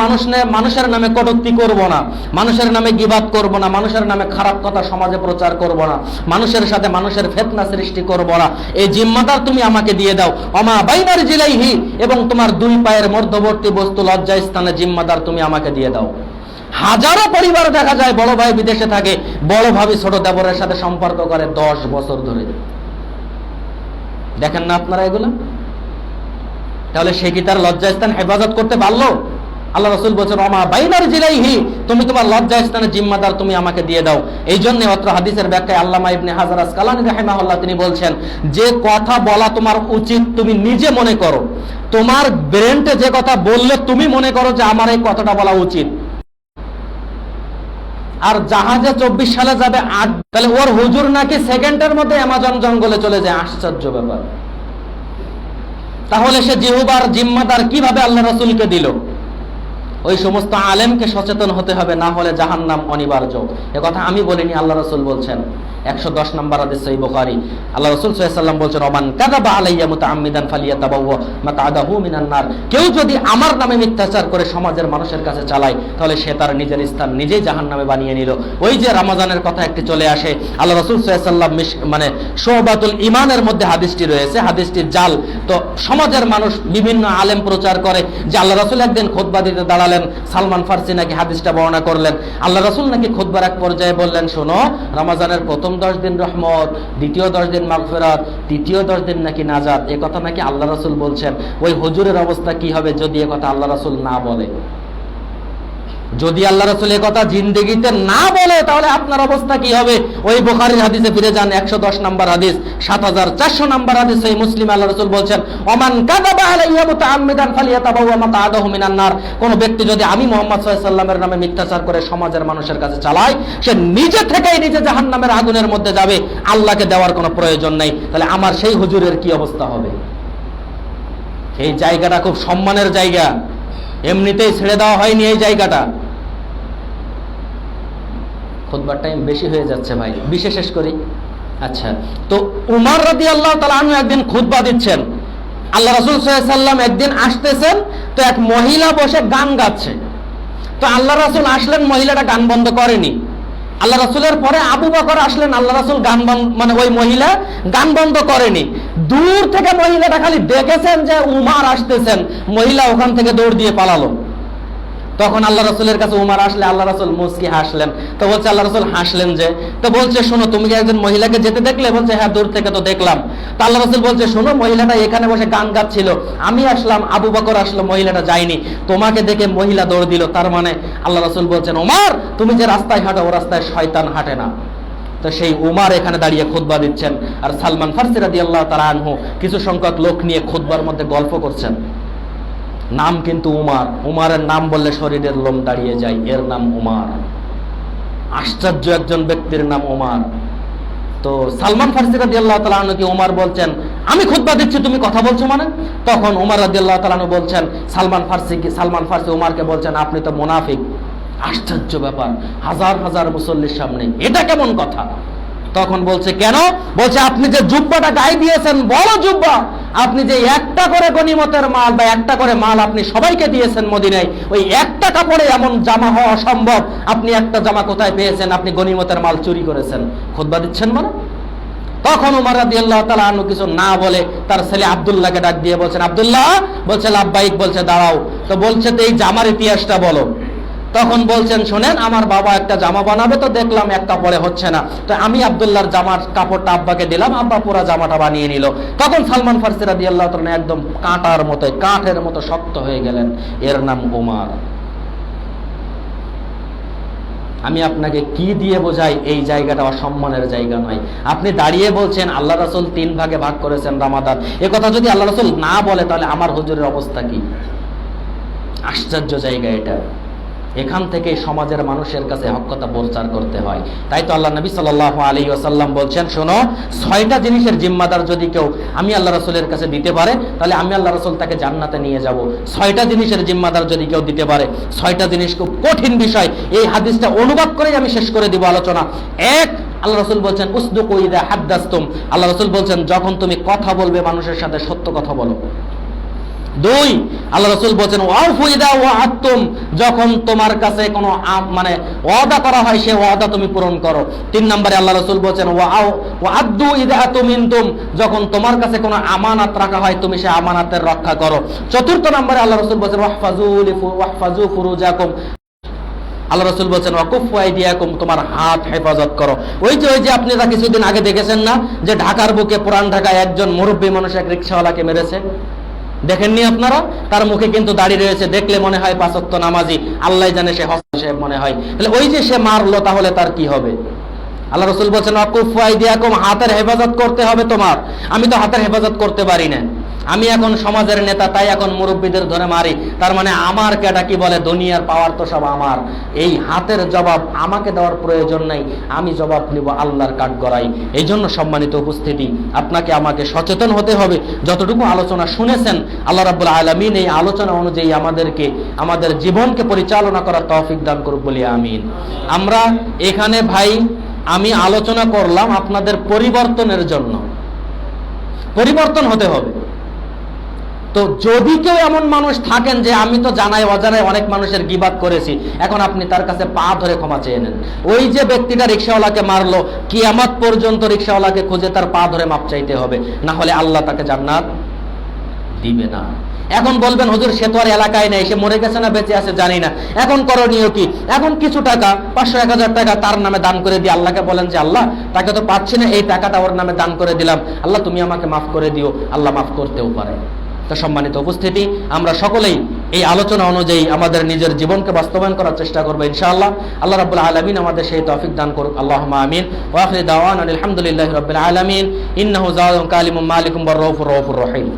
মানুষের নামে কটূক্তি করব না, মানুষের নামে গীবাত করব না, মানুষের নামে খারাপ কথা সমাজে প্রচার করব না, মানুষের সাথে মানুষের ফিতনা সৃষ্টি করব না। এই জিম্মাদার তুমি আমাকে দিয়ে দাও। ওমা বাইনা রিজলাইহি, এবং তোমার দুই পায়ের মধ্যবর্তী বস্তু লজ্জা স্থানে জিম্মাদার তুমি আমাকে দিয়ে দাও। হাজারো পরিবার দেখা যায় বড় ভাই বিদেশে থাকে, বড় ভাবি ছোট দেবরের সাথে সম্পর্ক করে 10 বছর ধরে। দেখেন না আপনারা এগুলো? তাহলে সে কি তার লজ্জাস্থান হেফাজত করতে পারলো? আল্লাহ রাসূল বলেছেন ওমা বাইনা রিজলাইহি, তুমি তোমার লজ্জাস্থানের জিম্মাদার তুমি আমাকে দিয়ে দাও। এই জন্য অত্র হাদিসের ব্যাখ্যায় আল্লামা ইবনে হাজার আসকালানী রাহিমাহুল্লাহ তিনি বলছেন, যে কথা বলা তোমার উচিত তুমি নিজে মনে করো, তোমার ব্রেনটে যে কথা বললে তুমি মনে করো যে আমার এই কথাটা বলা উচিত। আর জাহাজে 24 সালে যাবে 8, তাহলে ওর হুজুর নাকি সেকেন্ডের মধ্যে অ্যামাজন জঙ্গলে চলে যায়। আশ্চর্য ব্যাপার। তাহলে সে জিহ্বার জিম্মাদার কিভাবে আল্লাহ রাসূলকে দিল? ওই সমস্ত আলেমকে সচেতন হতে হবে, না হলে জাহান্নাম অনিবার্য। এ কথা আমি বলিনি, আল্লাহ রাসূল বলছেন। 110 নম্বর হাদিস সহিহ বুখারী, আল্লাহ রাসূল সাল্লাল্লাহু আলাইহি ওয়াসাল্লাম বলছেন ওমান কাযাবা আলাইয়া মুতাআম্মিদান ফালিয়াতাবাওয়া মাকআদাহু মিনান নার। কেউ যদি আমার নামে মিথ্যাচার করে সমাজের মানুষের কাছে চালায়, তাহলে সে তার নিজের স্থান নিজেই জাহান্নামে বানিয়ে নিল। ওই যে রমজানের কথা একটি চলে আসে, আল্লাহ রাসূল সাল্লাল্লাহু আলাইহি ওয়াসাল্লাম মানে শুবাতুল ঈমানের মধ্যে হাদিসটি রয়েছে, হাদিসটির জাল তো সমাজের মানুষ বিভিন্ন আলেম প্রচার করে যে আল্লাহ রাসূল একদিন খুতবা দিতে দাঁড়ালেন, সালমান ফারসি নাকি হাদিসটা বর্ণনা করলেন। আল্লাহ রাসূল নাকি খুতবার এক পর্যায়ে বললেন, শোনো, রমজানের প্রথম 10 দিন রহমত, দ্বিতীয় 10 দিন মাগফিরাত, তৃতীয় 10 দিন নাকি নাজাত। এই কথা নাকি আল্লাহ রাসূল বলছেন। ওই হুজুরের অবস্থা কি হবে যদি এই কথা আল্লাহ রাসূল না বলে? যদি আল্লাহ রাসূল এই কথা জিন্দেগিতে না বলে, তাহলে আপনার অবস্থা কি হবে? ওই বুখারীর হাদিসে ফিরে যান, 110 নম্বর হাদিস, 7400 নম্বর হাদিস এই মুসলিম, আল্লাহ রাসূল বলেন ওমান কাযাবা আলাইয়া মুতাআম্মিদান ফালিয়াতাবাওয়া মাকআদাহু মিনান নার। কোন ব্যক্তি যদি আমি মুহাম্মদ সাল্লাল্লাহু আলাইহি ওয়াসাল্লামের নামে মিথ্যাচার করে সমাজের মানুষের কাছে চালায়, সে নিজে থেকেই নিজে জাহান্নামের আগুনের মধ্যে যাবে, আল্লাহকে দেওয়ার কোনো প্রয়োজন নাই। তাহলে আমার সেই হুজুরের কি অবস্থা হবে? এই জায়গাটা খুব সম্মানের জায়গা, এমনিতেই ছেড়ে দেওয়া হয়নি এই জায়গাটা। খুতবার টাইম বেশি হয়ে যাচ্ছে ভাই, বিশেষ শেষ করি। আচ্ছা, তো উমর রাদিয়াল্লাহু তাআলা আনহু একদিন খুতবা দিচ্ছেন, আল্লাহ রাসূল সাল্লাল্লাহু আলাইহি ওয়াসাল্লাম একদিন আসতেছেন, তো এক মহিলা বসে গান গাচ্ছে। তো আল্লাহ রাসূল আসলেন, মহিলাটা গান বন্ধ করেনি। আল্লাহ রাসূলের পরে আবু বকর আসলেন, আল্লাহ রাসূল গান মানে ওই মহিলা গান বন্ধ করেনি। দূর থেকে মহিলাটা খালি দেখেছেন যে উমর আসতেছেন, মহিলা ওখান থেকে দৌড় দিয়ে পালালো। তখন আল্লাহ রাসূলের কাছে উমর আসলে আল্লাহ রাসূল মুস্কি হাসলেন। তো বলছে আল্লাহ রাসূল হাসলেন যে, তো বলছে শোনো, তুমি কি একজন মহিলাকে যেতে দেখলে? বলছে হ্যাঁ, দূর থেকে তো দেখলাম। তো আল্লাহ রাসূল বলছে শোনো, মহিলাটা এখানে বসে গান গাচ্ছিল, আমি আসলাম, আবু বকর আসলো, মহিলাটা যায়নি, তোমাকে দেখে মহিলা দৌড় দিল। তার মানে আল্লাহ রাসূল বলছেন ওমর, তুমি যে রাস্তায় হাঁটো ও রাস্তায় শয়তান হাঁটে না। তো সেই উমর এখানে দাঁড়িয়ে খুতবা দিচ্ছেন, আর সালমান ফারসি রাদিয়াল্লাহু তাআলা আনহু কিছু সংখ্যক লোক নিয়ে খুতবার মধ্যে গল্প করছেন। নাম কিন্তু উমর, উমরের নাম বললে শরীরের লোম দাঁড়িয়ে যায়, এর নাম উমর। আশ্চর্য একজন ব্যক্তির নাম উমর। তো সালমান ফারসি রাদিয়াল্লাহু তাআলা আনহু কি উমর বলছেন আমি খুতবা দিচ্ছি তুমি কথা বলছো মানে? তখন উমর রাদিয়াল্লাহু তাআলা আনহু বলছেন, সালমান ফারসি উমরকে বলছেন আপনি তো মুনাফিক। আশ্চর্য ব্যাপার, হাজার হাজার মুসল্লির সামনে এটা কেমন কথা? তখন বলছে কেন? বলছে আপনি যে জুব্বাটা গায়ে দিয়েছেন, বড় জুব্বা, আপনি যে একটা করে গনিমতের মাল বা একটা করে মাল আপনি সবাইকে দিয়েছেন মদিনায়, ওই একটা কাপড়ে এমন জামা হওয়া অসম্ভব। আপনি একটা জামা কোথায় পেয়েছেন? আপনি গনিমতের মাল চুরি করেছেন। খুতবা দিচ্ছেন মানে? তখন ওমর রাদিয়াল্লাহু তাআলা আনহু কিছু না বলে তার ছেলে আব্দুল্লাহকে ডাক দিয়ে বলছেন, আব্দুল্লাহ, বলছে লাব্বাইক, বলছে দাঁড়াও। তো বলছে তো এই জামার ইতিহাসটা বলো। তখন বলছেন, শোনেন, আমার বাবা একটা জামা বানাবে, তো দেখলাম এক কাপড়ে হচ্ছে না, তো আমি আব্দুল্লাহর জামার কাপড়টা আব্বাকে দিলাম, আব্বা পুরা জামাটা বানিয়ে নিল। তখন সালমান ফারসি রাদিয়াল্লাহু তাআলা একদম কাঁটার মতো, কাঠের মতো শক্ত হয়ে গেলেন। এর নাম ওমর। আমি আপনাকে কি দিয়ে বোঝাই? এই জায়গাটা অসম্মানের জায়গা নয়। আপনি দাঁড়িয়ে বলছেন আল্লাহ রাসূল 3 ভাগে ভাগ করেছেন রমাদান। এ কথা যদি আল্লাহ রাসূল না বলে তাহলে আমার হুজুরের অবস্থা কি? আশ্চর্য জায়গা এটা। এখান থেকে সমাজের মানুষের কাছে হক কথা প্রচার করতে হয়। তাই তো আল্লাহ নবী সাল্লাল্লাহু আলাইহি ওয়াসাল্লাম বলছেন, শোনো, 6টা জিনিসের জিম্মাদার যদি কেউ আমি আল্লাহ রাসূলের কাছে দিতে পারে, তাহলে আমি আল্লাহ রাসূল তাকে জান্নাতে নিয়ে যাব। 6টা জিনিসের জিম্মাদার যদি কেউ দিতে পারে। 6টা জিনিস খুব কঠিন বিষয়। এই হাদিসটা অনুবাদ করেই আমি শেষ করে দিব আলোচনা। এক, আল্লাহ রাসূল বলছেন উসদুকু ইযা হাদ্দাসতুম। আল্লাহ রাসূল বলছেন যখন তুমি কথা বলবে মানুষের সাথে সত্য কথা বলো। 2, আল্লাহ রাসূল বলেন ওয়াফু ইযা ওয়াআদতুম, যখন তোমার কাছে কোনো মানে ওয়াদা করা হয় সে ওয়াদা তুমি পূরণ করো। 3 নম্বরে আল্লাহ রাসূল বলেন ওয়াআদু ইযা আতুমিনতুম, যখন তোমার কাছে কোনো আমানত রাখা হয় তুমি সে আমানতের রক্ষা করো। 4 নম্বরে আল্লাহ রাসূল বলেন ওয়াহফাজু ফুরুজাকুম, আল্লাহ রাসূল বলেন ওয়াকুফু আইদিয়াকুম, তোমার হাত হেফাজত করো। ওই যে আপনারা কিছুদিন আগে দেখেছেন না যে ঢাকার বুকে পুরান ঢাকায় একজন মুরব্বী মানুষ এক রিকশাওয়ালাকে মেরেছে? দেখেননি আপনারা? তার মুখে কিন্তু দাঁড়িয়ে রয়েছে, দেখলে মনে হয় 5 ওয়াক্ত নামাজি, আল্লাহ জানে সে হজ সাহেব মনে হয়। তাহলে ওই যে সে মারলো, তাহলে তার কি হবে? আল্লাহ রাসূল বলেন ওয়াকুফু আইদিয়াকুম, হাতের হেফাজত করতে হবে তোমার। আমি তো হাতের হেফাজত করতে পারি না। আমি এখন সমাজের নেতা, তাই এখন মুরব্বীদের ধরে মারি। তার মানে আমার কেটা কি বলে, দুনিয়ার পাওয়ার তো সব আমার। এই হাতের জবাব আমাকে দেওয়ার প্রয়োজন নাই, আমি জবাব নিব আল্লাহর কাঠগড়াই। এই জন্য সম্মানিত উপস্থিতি, আপনাকে আমাকে সচেতন হতে হবে। যতটুকু আলোচনা শুনেছেন, আল্লাহ রাব্বুল আলামিন এই আলোচনা অনুযায়ী আমাদেরকে আমাদের জীবনকে পরিচালনা করার তৌফিক দান করুক বলি আমিন। আমরা এখানে ভাই, আমি আলোচনা করলাম আপনাদের পরিবর্তনের জন্য। পরিবর্তন হতে হবে। তো যদি কেউ এমন মানুষ থাকেন যে আমি তো জানাই অজানায় অনেক মানুষের গীবাত করেছি, এখন আপনি তার কাছে পা ধরে ক্ষমা চেয়ে নেন। ওই যে ব্যক্তিটা রিকশাওয়ালাকে মারলো, কিয়ামত পর্যন্ত রিকশাওয়ালাকে খুঁজে তার পা ধরে মাপ চাইতে হবে, না হলে আল্লাহ তাকে জান্নাত দিবে না। এখন বলবেন হুজুর সে তো আর এলাকায় নেই, সে মরে গেছে না বেঁচে আছে জানি না, এখন করণীয় কি? এখন কিছু টাকা 500-1000 টাকা তার নামে দান করে দিয়ে আল্লাহকে বলেন যে আল্লাহ, তাকে তো পাচ্ছি না, এই টাকাটা ওর নামে দান করে দিলাম, আল্লাহ তুমি আমাকে মাফ করে দিও। আল্লাহ মাফ করতেও পারে। তো সম্মানিত উপস্থিতি, আমরা সকলেই এই আলোচনা অনুযায়ী আমাদের নিজের জীবনকে বাস্তবায়ন করার চেষ্টা করবো ইনশাআল্লাহ। আল্লাহ রাব্বুল আলামিন আমাদের সেই তৌফিক দান করুক। আল্লাহুম্মা আমিন। ওয়া আখিরু দাওয়ানা আলহামদুলিল্লাহি রাব্বিল আলামিন। ইন্নাহু যাওয়াদুন কালিমুম মালিকুম রউফুর রহিম।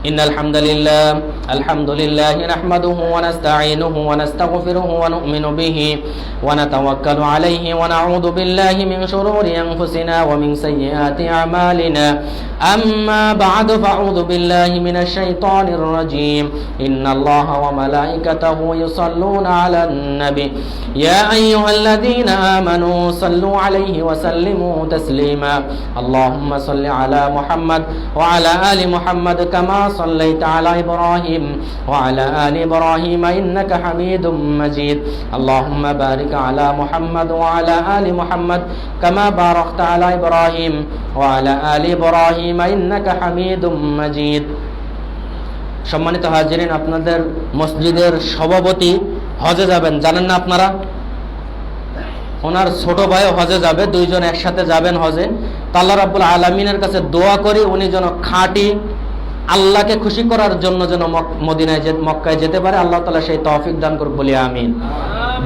إن الحمد لله نحمده ونستعينه ونستغفره ونؤمن به ونتوكل عليه ونعوذ بالله من شرور أنفسنا ومن سيئات أعمالنا أما بعد فأعوذ بالله من الشيطان الرجيم إن الله وملائكته يصلون على النبي يا أيها الذين آمنوا صلوا عليه وسلموا تسليما اللهم صل على محمد وعلى آل محمد كما صليت على إبراهيم وعلى آل إبراهيم إنك حميد مجيد اللهم بارك على محمد وعلى آل محمد كما باركت على إبراهيم وعلى آل إبراهيم إنك حميد مجيد। সম্মানিত হাজিরিন, আপনাদের মসজিদের সভাপতি হজে যাবেন, জানেন না আপনারা? ওনার ছোট ভাইও হজে যাবে, দুইজন একসাথে যাবেন হজে। আল্লাহ রাব্বুল আলামিনের কাছে দোয়া করি উনি যেন খাঁটি আল্লাহকে খুশি করার জন্য যেন মদিনায় মক্কায় যেতে পারে, আল্লাহ তাআলা সেই তৌফিক দান করুক বলি আমিন।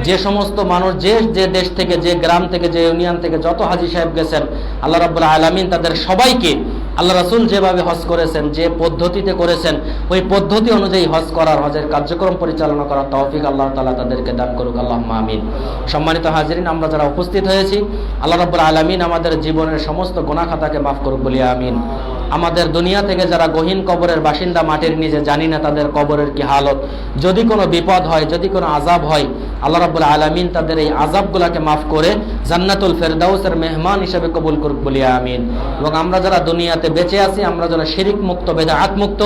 যে সমস্ত মানুষ যে দেশ থেকে, যে গ্রাম থেকে, যে ইউনিয়ন থেকে যত হাজী সাহেব গেছেন, আল্লাহ রাব্বুল আলামিন তাদের সবাইকে আল্লাহ রাসূল যেভাবে হজ করেছেন, যে পদ্ধতিতে করেছেন, ওই পদ্ধতি অনুযায়ী হজ করার, হজের কার্যক্রম পরিচালনা করার তৌফিক আল্লাহ তাআলা তাদেরকে দান করুক, আল্লাহুম্মা আমিন। সম্মানিত হাজিরিন, আমরা যারা উপস্থিত হয়েছি, আল্লাহ রাব্বুল আলামিন আমাদের জীবনের সমস্ত গুনাহ খাতাকে মাফ করুক বলি আমিন। আমাদের দুনিয়া থেকে যারা গহীন কবরের বাসিন্দা, মাটির নিচে, জানি না তাদের কবরের কি হালত, যদি কোনো বিপদ হয়, যদি কোনো আযাব হয়, আল্লাহ রাব্বুল আলামিন তাদের এই আযাবগুলোকে মাফ করে জান্নাতুল ফেরদাউসের মেহমান হিসেবে কবুল করুক বলি আমিন। এবং আমরা যারা দুনিয়াতে বেঁচে আছি, আমরা যারা শিরিক মুক্ত, বেদাত মুক্ত,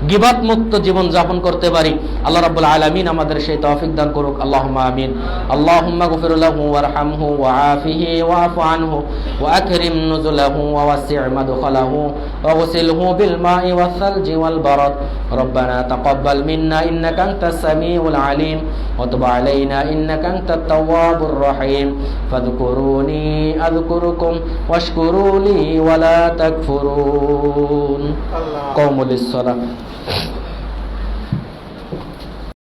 গিবত মুক্ত জীবন যাপন করতে পারি, আল্লাহ রাব্বুল আলামিন আমাদের সেই তৌফিক দান করুক। আল্লাহুম্মা আমিন। আল্লাহুম্মা গফির লাহু ওয়ারহামহু ওয়াআফিহি ওয়াফু আনহু ওয়াকরিম নুজুলাহু ওয়াওয়াসি' মাদখালাহু ওয়াগসিলহু বিল মাই ওয়াস সালজি ওয়াল বারাদ। রব্বানা তাকাব্বাল মিন্না ইন্নাকা আনতাস সামিউল আলিম ওয়া তুব আলাইনা ইন্নাকা আনতাত তাওয়াবুর রহিম। ফাযকুরুনি আযকুরুকুম ওয়াশকুরু লি ওয়া লা তাকফুরুন। কওমুলিস সালাহ।